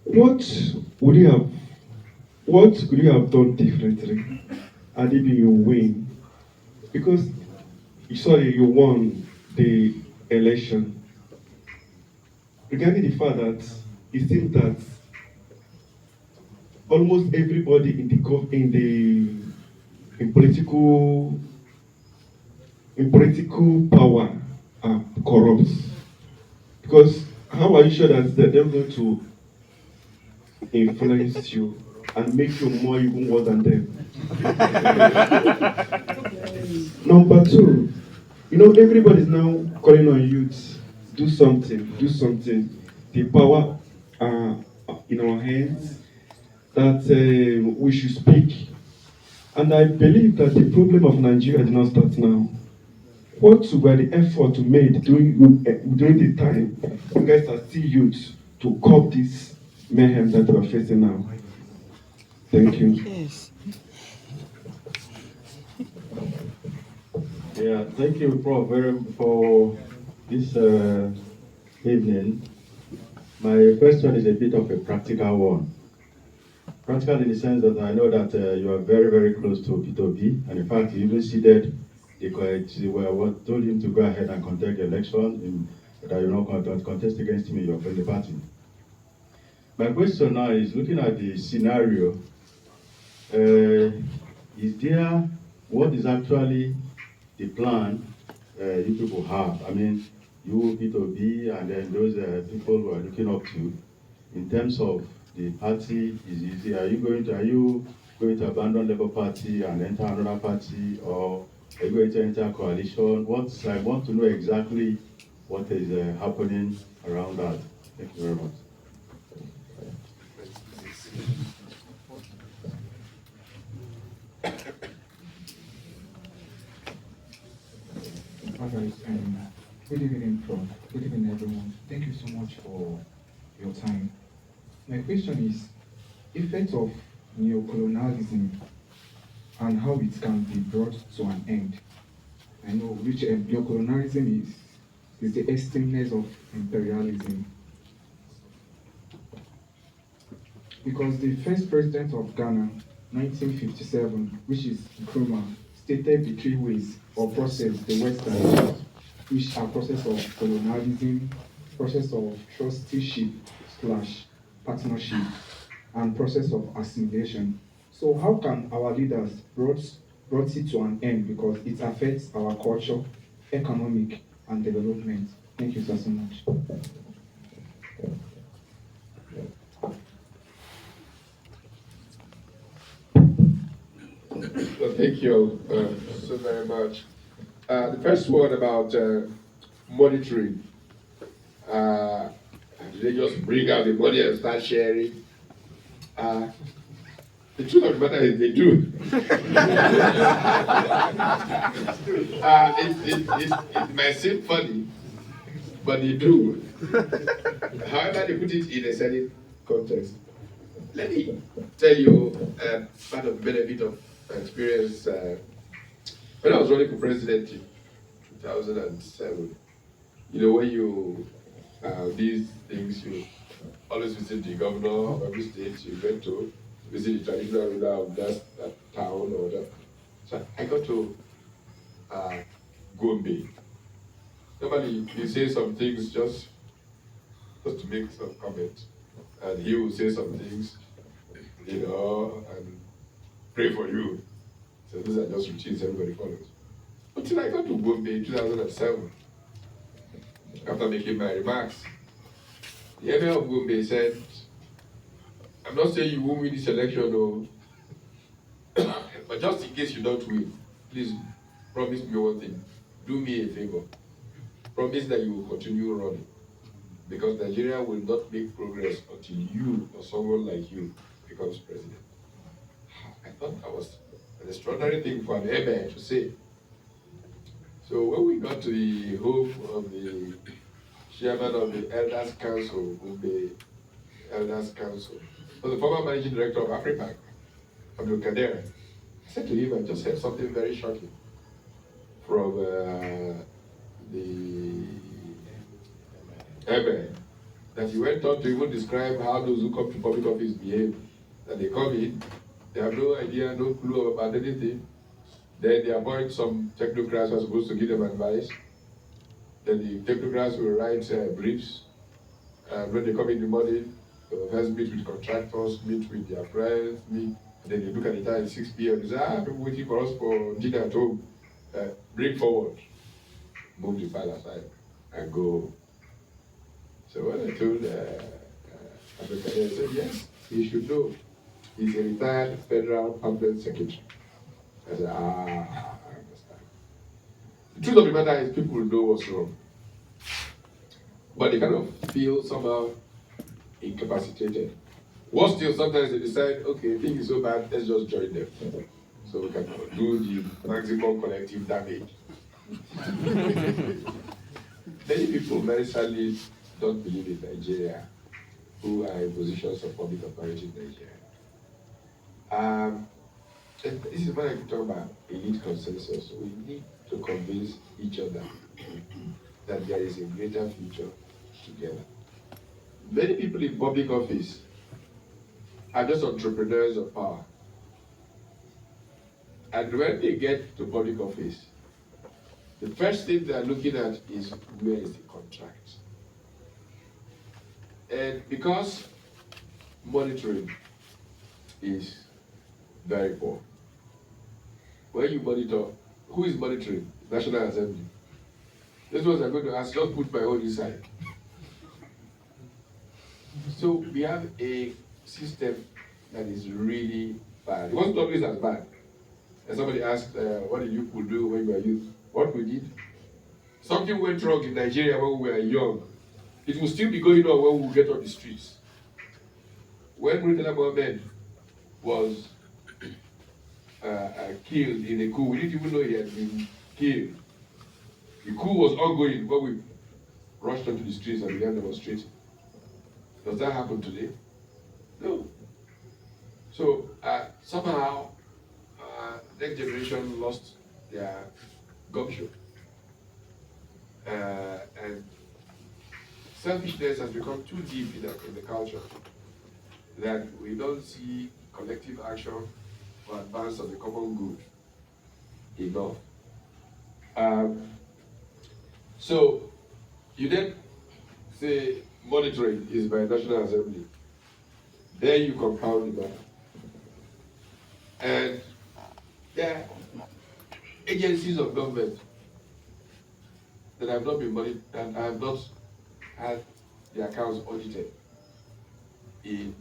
S14: What could you have done differently had it been your win? Because you won the election. Regarding the fact that it seems that almost everybody in political power are corrupt. Because how are you sure that they're going to influence you and make you more even worse than them? Number 2, everybody's now calling on youth, do something. The power are in our hands, that we should speak. And I believe that the problem of Nigeria did not start now. What were the efforts made during the time you guys are still youth to curb this mayhem that we are facing now? Thank you.
S1: Yes.
S15: Yeah, thank you, Prof, for this evening. My question is a bit of a practical one. Practical in the sense that I know that you are very, very close to P2B, and in fact, you even seeded told him to go ahead and contest the election, that you not contest against him in your friendly party. My question now is looking at the scenario. What is actually the plan you people have? I mean, you, P2B, and then those people who are looking up to, in terms of the party, are you going to abandon Labour Party and enter another party, or are you going to enter coalition? I want to know exactly what is happening around that. Thank you very much.
S16: All right, good evening, Prof. Good evening, everyone. Thank you so much for your time. My question is, effect of neocolonialism and how it can be brought to an end. I know which neocolonialism is the extremeness of imperialism. Because the first president of Ghana, 1957, which is Nkrumah, stated the three ways or process the West can use, which are process of colonialism, process of trusteeship / partnership, and process of assimilation. So how can our leaders brought it to an end, because it affects our culture, economic, and development? Thank you so much.
S3: Well, thank you so very much. The first one about monitoring. They just bring out the money and start sharing. The truth of the matter is they do. It might seem funny, but they do. However, they put it in a certain context. Let me tell you part of the benefit of experience. When I was running for president in 2007, when you these things, you always visit the governor of every state you went to, visit the traditional ruler of that town or that. So I got to Gombe. Normally, you say some things just to make some comment, and he will say some things, and pray for you. So those are just routines everybody follows. Until I got to Gombe in 2007, after making my remarks, the emir of Gombe said, "I'm not saying you won't win this election, no, but just in case you don't win, please promise me one thing. Do me a favor. Promise that you will continue running. Because Nigeria will not make progress until you or someone like you becomes president." I thought that was an extraordinary thing for an emir to say. So when we got to the home of the chairman of the Elders Council, Gombe Elders Council, was the former managing director of Africa, Abdul Kader, I said to him, I just heard something very shocking from the emir, that he went on to even describe how those who come to public office behave. That they come in, they have no idea, no clue about anything. Then they appoint some technocrats who are supposed to give them advice. Then the technocrats will write briefs. And when they come in the morning, they will first meet with contractors, meet with their friends, meet. Then they look at the time at 6 p.m. They say, people waiting for us for dinner at home. Bring forward. Move the file aside and go. So when I told Africa, I said, yes, he should know. He's a retired federal permanent secretary. I said, I understand. The truth of the matter is people know what's wrong. But they kind of feel somehow incapacitated. Worse still, sometimes they decide, okay, things is so bad, let's just join them. So we can do the maximum collective damage. Many people very sadly don't believe in Nigeria, who are in positions of public authority in Nigeria. This is when I talk about elite consensus. We need to convince each other that there is a greater future together. Many people in public office are just entrepreneurs of power. And when they get to public office, the first thing they're looking at is where is the contract. And because monitoring is very poor, when you monitor, who is monitoring? National Assembly. This was I'm going to ask, just put my own inside. So we have a system that is really bad. It wasn't always as bad. And somebody asked, what did you people do when you were youth? What we did? Something went wrong in Nigeria when we were young. It will still be going on when we get on the streets. When Murtala Mohammed was killed in a coup, we didn't even know he had been killed. The coup was ongoing when we rushed onto the streets and began demonstrating. Does that happen today? No. So somehow, next generation lost their gumption. And selfishness has become too deep in the culture that we don't see collective action for advance of the common good enough. So you then say monitoring is by National Assembly. Then you compound the matter. And there are agencies of government that have not been monitored and have not had their accounts audited in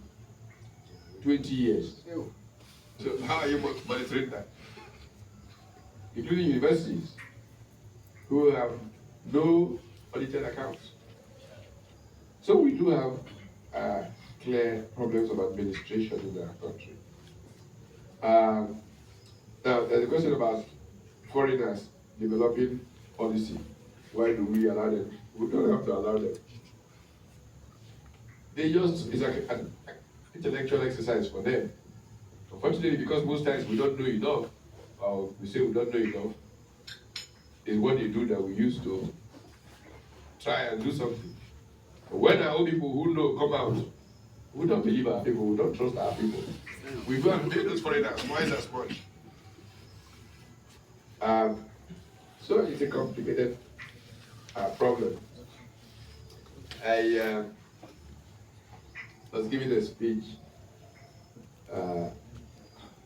S3: 20 years. So how are you monitoring that? Including universities who have no audited accounts. So we do have clear problems of administration in our country. Now, there's a question about foreigners developing policy. Why do we allow them? We don't have to allow them. It's like an intellectual exercise for them. Unfortunately, because most times we don't know enough, or we say we don't know enough, is what they do that we used to try and do something. But when our own people who know come out, we don't believe our people, we don't trust our people. We go and make those foreigners twice as much. So it's a complicated problem. I was giving a speech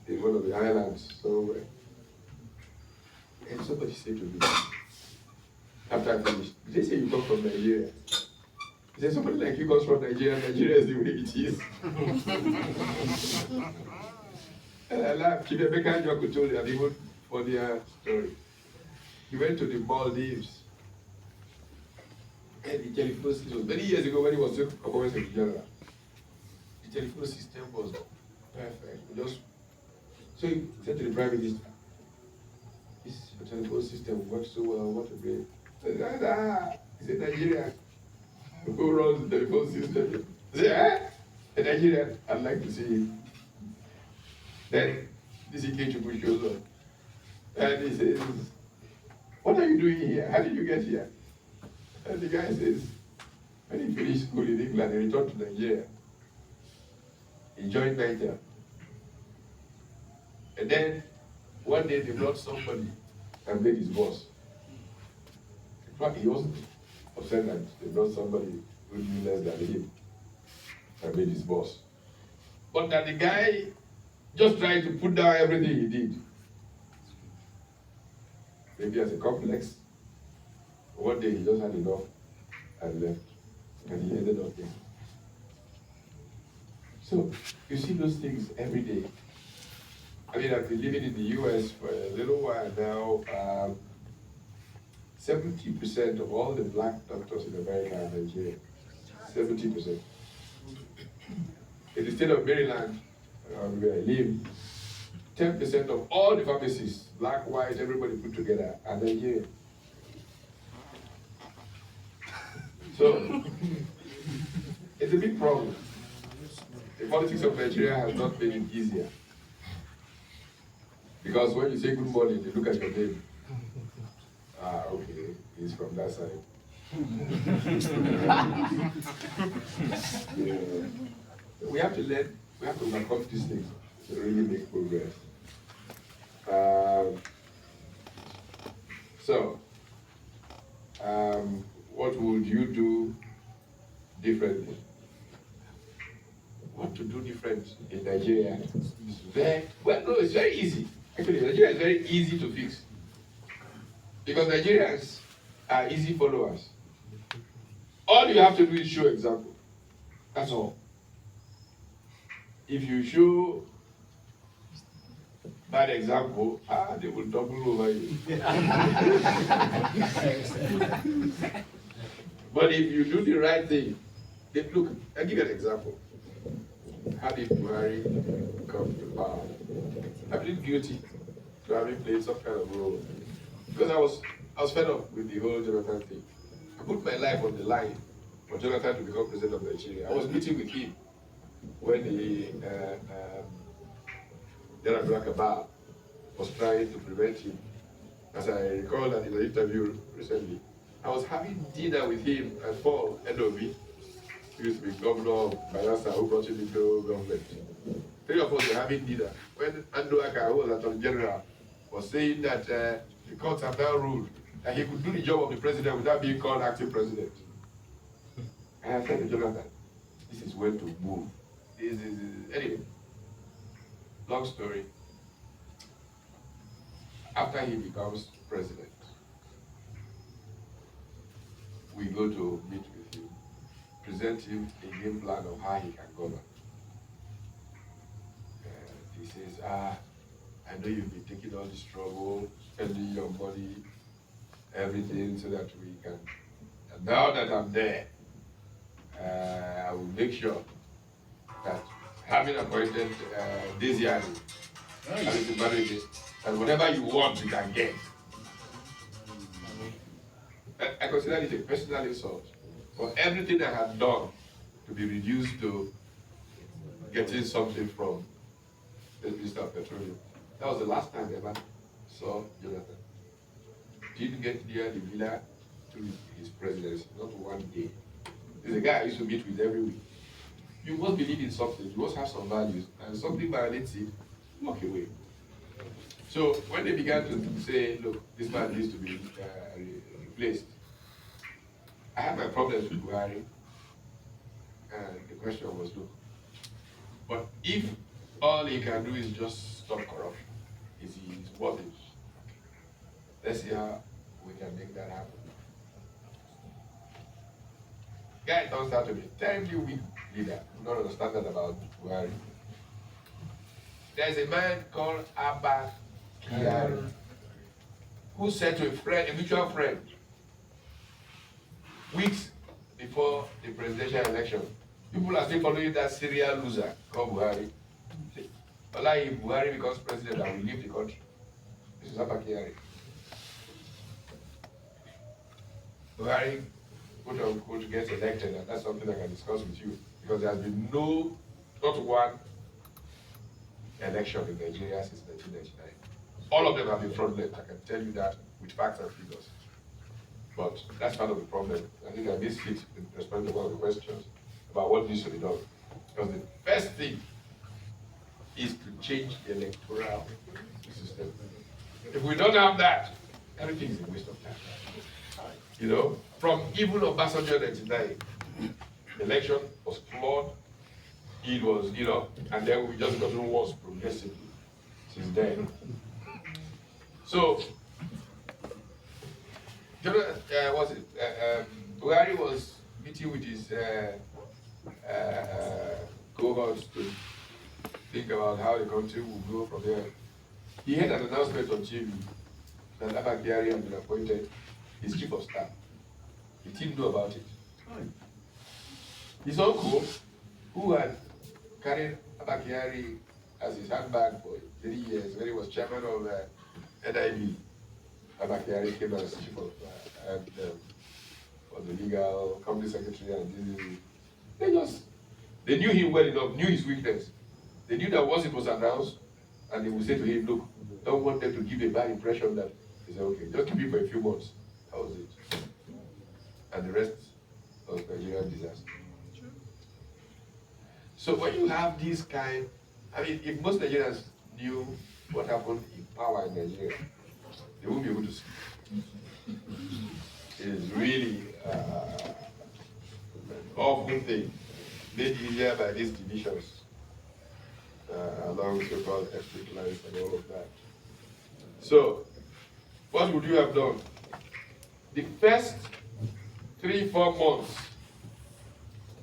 S3: in one of the islands somewhere, and somebody said to me, after I finished, did they say you come from Nigeria? He said, somebody like you comes from Nigeria, Nigeria is the way it is. And I laughed. Chibemeka Njoku told an even funnier story. He went to the Maldives. And the telephone system, many years ago when he was a government secretary general, the telephone system was perfect. So he said to the prime minister, this telephone system works so well, what a great. He said, Nigeria. Who runs the telephone system? He said, a Nigerian, I'd like to see it. Then this Ikechukwu shows up. And he says, what are you doing here? How did you get here? And the guy says, when he finished school in England, he returned to Nigeria. He joined NITEL. And then one day they brought somebody and made his boss. In fact, he wasn't upset that they brought somebody who knew less than him and made his boss. But that the guy just tried to put down everything he did. Maybe as a complex. One day he just had enough and left. And he ended up there. So you see those things every day. I mean, I've been living in the US for a little while now. 70% of all the black doctors in America are Nigerian. 70%. In the state of Maryland, where I live, 10% of all the pharmacists, black, white, everybody put together, are Nigerian. So, it's a big problem. The politics of Nigeria has not made it easier. Because when you say good morning, they look at your name. Ah, okay. He's from that side. Yeah. We have to learn, we have to overcome these things to really make progress. Um, so, what would you do differently? What to do different in Nigeria? It's very, well, no, it's very easy. Actually, Nigeria is very easy to fix. Because Nigerians are easy followers. All you have to do is show example. That's all. If you show bad example, they will double over you. But if you do the right thing, look, I'll give you an example. How did Buhari come to power? I plead guilty to having played some kind of role. Because I was fed up with the whole Jonathan thing. I put my life on the line for Jonathan to become president of Nigeria. I was meeting with him when the General Kabal was trying to prevent him. As I recall that in an interview recently, I was having dinner with him and Paul Edobi, who used to be governor of Bayelsa, who brought him into government. Three of us were having dinner when Ando Aka, who was Attorney General, was saying that the courts have now ruled that he could do the job of the president without being called acting president. And I said to Jonathan, this is when to move. Anyway, long story. After he becomes president, we go to meet with him, present him a game plan of how he can govern. He says, I know you've been taking all this trouble, spending your money, everything, so that we can. And now that I'm there, I will make sure that having appointed Desiani as the manager, and whatever you want, you can get. I consider it a personal insult for everything I had done to be reduced to getting something from the Minister of Petroleum. That was the last time I ever saw Jonathan. Didn't get near the villa to his presidency, not one day. He's a guy I used to meet with every week. You must believe in something, you must have some values, and something violates it, walk away. So when they began to say, look, this man needs to be replaced, I had my problems with Buhari, and the question was, look, but if all he can do is just stop corruption, is he worth it? Let's see how we can make that happen. Guy turns out to be a terribly weak leader. Not understand that about Buhari. There's a man called Abba Kyari who said to a friend, a mutual friend, weeks before the presidential election, people are still following that serial loser called Buhari. If Buhari becomes president, I will leave the country. This is Abba Kyari. Buhari, quote unquote, gets elected, and that's something I can discuss with you, because there has been not one election in Nigeria since 1999. All of them have been fraudulent. I can tell you that with facts and figures. But that's part of the problem. I think I missed it in responding to one of the questions about what needs to be done. Because the first thing is to change the electoral system. If we don't have that, everything is a waste of time. You know, from even Obasanjo 99, the election was flawed. It was, and then we just gotten worse progressively since then. So, Buhari was meeting with his cohorts to think about how the country will go from there. He had an announcement on TV that Abba Kyari had been appointed his chief of staff. He didn't know about it. His uncle, who had carried Abba Kyari as his handbag for 3 years when he was chairman of NIB, Abba Kyari came as chief of the legal company secretary, and they knew him well enough, knew his weakness. They knew that once it was announced, and they would say to him, look, don't want them to give a bad impression that He said, okay, just keep it for a few months. That was it. And the rest was Nigerian disaster. So when you have this kind, I mean, if most Nigerians knew what happened in power in Nigeria, they won't be able to speak. It is really an awful thing, made easier by these divisions along so-called ethnic lines and all of that. So, what would you have done? The first 3-4 months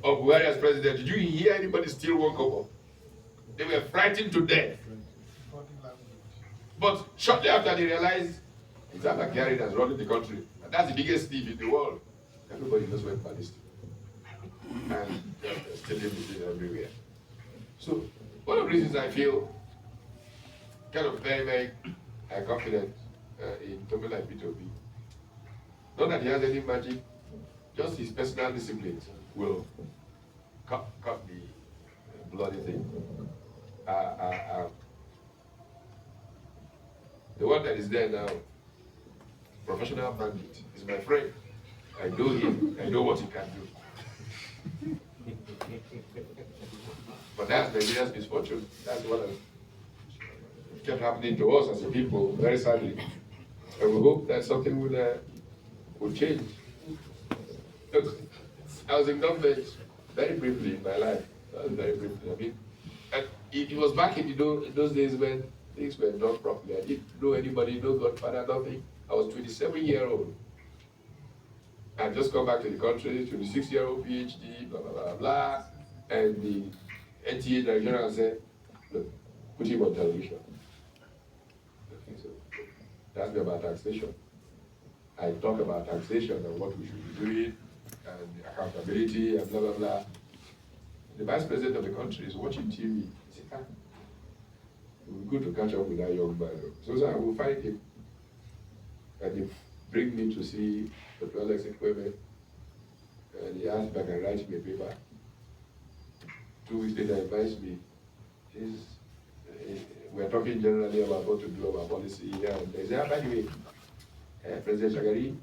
S3: of Buhari as president, did you hear anybody steal one kobo? They were frightened to death. But shortly after they realized it's Abakari that's running the country, and that's the biggest thief in the world, everybody just went ballistic. And they're stealing the everywhere. So, one of the reasons I feel kind of very, very confident in Tomi like P2B, not that he has any magic, just his personal discipline will cut the bloody thing. The one that is there now, professional bandit, is my friend. I know him, I know what he can do. But that's Nigeria's misfortune. That's what kept happening to us as a people, very sadly. And we hope that something will change. Look, I was in government very briefly in my life. Very briefly. I mean, and it was back in those days when things were done properly. I didn't know anybody, no godfather, nothing. I was 27-year-old. I just come back to the country, 26-year-old PhD, blah, blah, blah, blah. And the NTA director said, look, put him on television. Okay, so that's me about taxation. I talk about taxation and what we should be doing, and accountability, and blah, blah, blah. The vice president of the country is watching TV. He said, it would be good to catch up with that young man. So I will find him. And he bring me to see Dr. Alex Ekweme. And he asked if I can write him a paper. 2 weeks later, he invites me. We're talking generally about what to do about policy here. And they say, by the way, President Shagari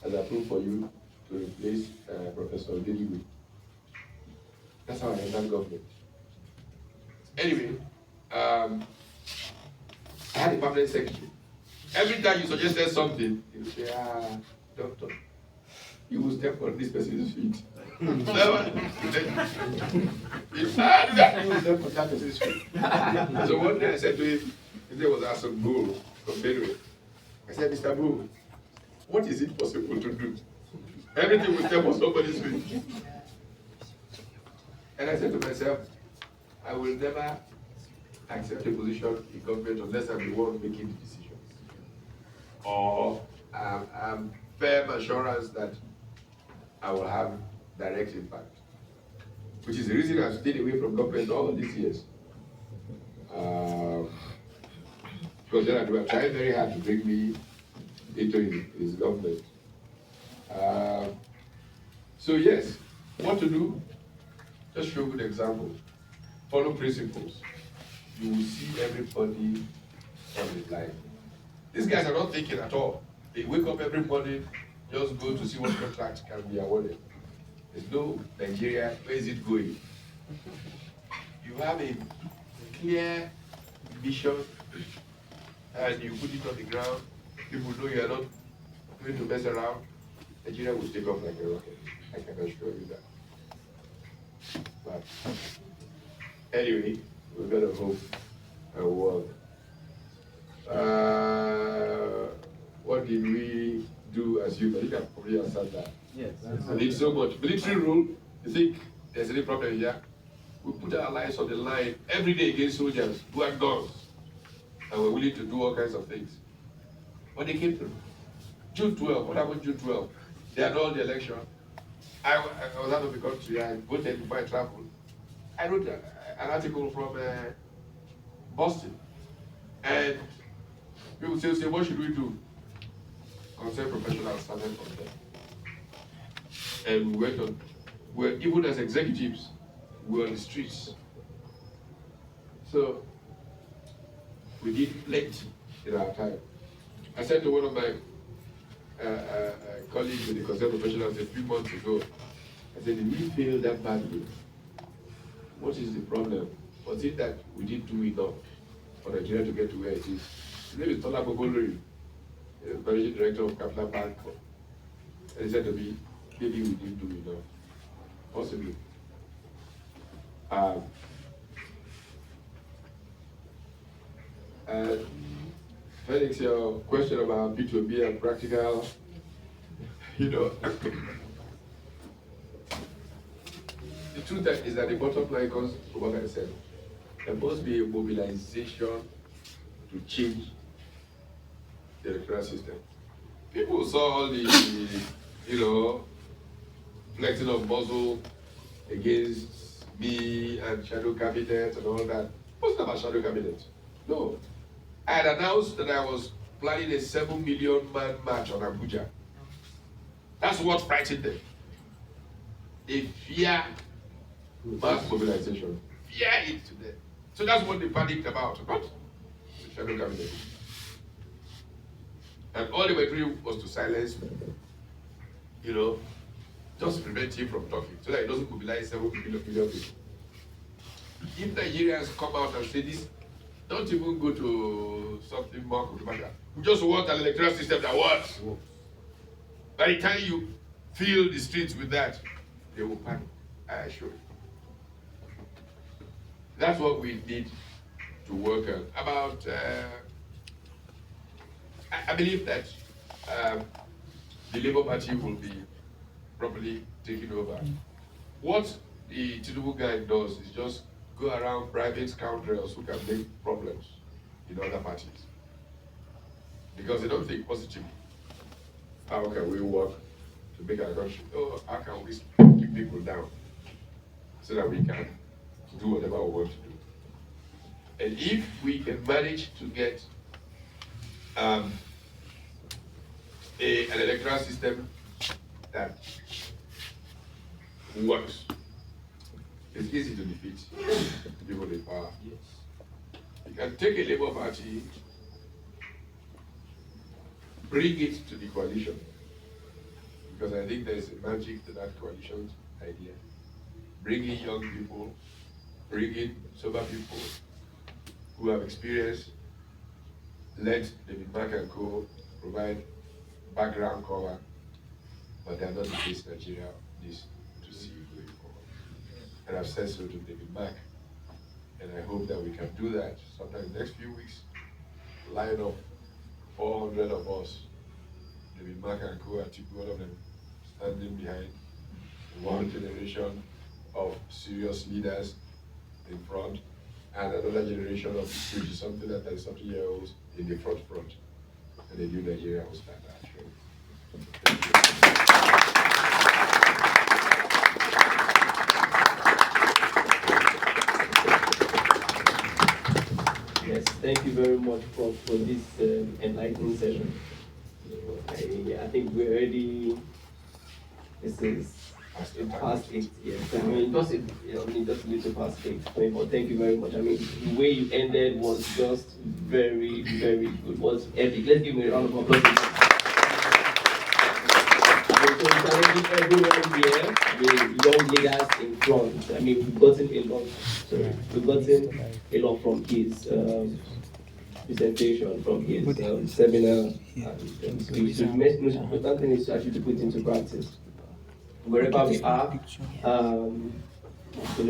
S3: has approved for you to replace Professor Deliwi. That's how I entered government. Anyway, I had a permanent secretary. Every time you suggested something, he would say, doctor, you will step on this person's feet. You will step on that person's feet. So one day I said to him, his name was Asan Bull from Benue. I said, Mr. Bull, what is it possible to do? Everything will step on somebody's feet. And I said to myself, I will never accept a position in government unless I'm the one making the decision. Or I'm firm assurance that I will have direct impact. Which is the reason I've stayed away from government all of these years. Because then they were trying very hard to bring me into his government. So yes, what to do? Just show good example. Follow principles. You will see everybody on the line. These guys are not thinking at all. They wake up every morning, just go to see what contract can be awarded. There's no Nigeria, where is it going? You have a clear vision and you put it on the ground. People know you are not going to mess around. Nigeria will take off like a rocket. I can assure you that. But anyway, we've got to hope and work. What did we do as youth? I think I've probably answered that.
S17: Yes.
S3: I need so much. Military rule, you think there's any problem here? We put our lives on the line every day against soldiers who had guns and were willing to do all kinds of things. When they came through, June 12, what happened June 12? They had all the election. I was out of the country. I voted before I traveled. I wrote an article from Boston. And people say, what should we do? Concerned professionals started from there. And we went on, even as executives, we were on the streets. So we did plenty in our time. I said to one of my colleagues in the concerned professionals a few months ago, I said, did we fail that badly? What is the problem? Was it that we didn't do enough for Nigeria to get to where it is? His name is Tola Bogolori, the managing director of Capital Bank. And he said to me, maybe we didn't do enough. Possibly. And Felix, your question about P2B and practical, you know, the truth is that the bottom line comes to what I said. There must be a mobilization to change the electoral system. People saw all the, you know, flexing of muscle against me and shadow cabinet and all that. It wasn't about shadow cabinet. No. I had announced that I was planning a 7 million man march on Abuja. That's what frightened them. They fear mass mobilization. Fear it to them. So that's what they panicked about, not the shadow cabinet. And all they were doing was to silence me, you know, just prevent him from talking, so that he doesn't mobilize 7 million people. If Nigerians come out and say this, don't even go to something more controversial. We just want an electoral system that works. By the time you fill the streets with that, they will panic, I assure you. That's what we need to work on. About, I believe that the Labour Party will be properly taken over. What the Tinubu guy does is just go around bribing scoundrels who can make problems in other parties. Because they don't think positively. How can we work to make our country? Oh, how can we keep people down so that we can do whatever we want to do? And if we can manage to get an electoral system that works, it's easy to defeat people in power. You can take a Labour Party, bring it to the coalition, because I think there's a magic to that coalition idea. Bring in young people, bring in sober people who have experience, let David Mark and Co. provide background cover, but they are not the case Nigeria needs to see going forward. And I've said so to David Mark, and I hope that we can do that sometime in the next few weeks. Line up 400 of us, David Mark and Co. and all of them standing behind one generation of serious leaders in front, and another generation of 20-something and 30-something-year-olds in the front. And the new Nigeria will start that show.
S11: Yes, thank you very much, Prof, for this enlightening session. I think we're already. This is past 8. Yes, I mean just a little past 8. But thank you very much. I mean the way you ended was just very, very good. Was epic. Let's give me a round of applause. Everyone here, the young leaders in front. I mean we've gotten a lot from his presentation, from his seminar and speech. So the most important thing is actually to put into practice. Wherever we are,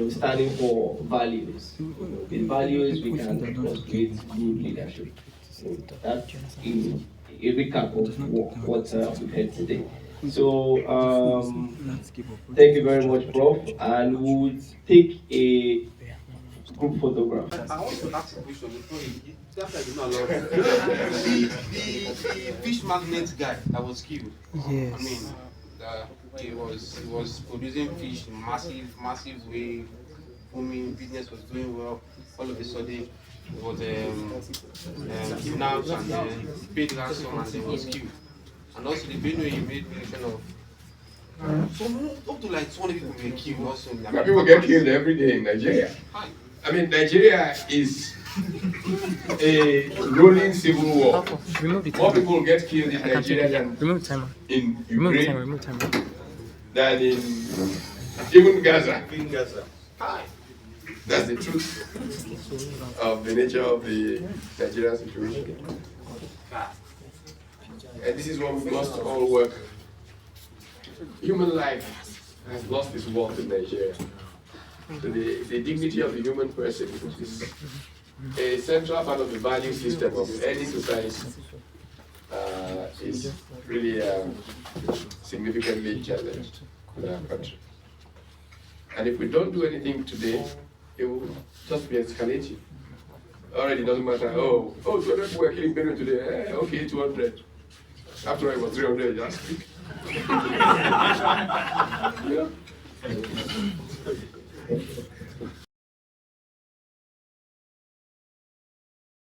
S11: standing for values. With values, we can create good leadership. That's in a recap of what we've heard today. So, thank you very much, Prof. And we'll take a group photograph.
S17: I want to ask a question before the fish magnet guy that was killed.
S1: Yes.
S17: I mean, he was producing fish in massive way, booming, business was doing well. All of a sudden, it was kidnapped and then paid ransom and then was killed. And also the Benue he made mention of. So up to like 20 people were killed also.
S3: People get killed every day in Nigeria. I mean, Nigeria is a rolling civil war.
S10: Remove the
S3: More
S10: timer.
S3: people get killed in
S10: I can
S3: Nigeria than
S10: remove the timer.
S3: in
S10: Remove the
S3: Ukraine
S10: timer. Remove the timer.
S3: than in even Gaza.
S15: In Gaza.
S3: That's the truth of the nature of the Nigerian situation. And this is what we must all work. Human life has lost its worth in Nigeria. So the dignity of the human person is a central part of the value system of any society is really significantly challenged in our country. And if we don't do anything today, it will just be escalating. Already doesn't matter, 200 people are killing Benue today, okay, 200. After all, it was 300 last week. Yeah.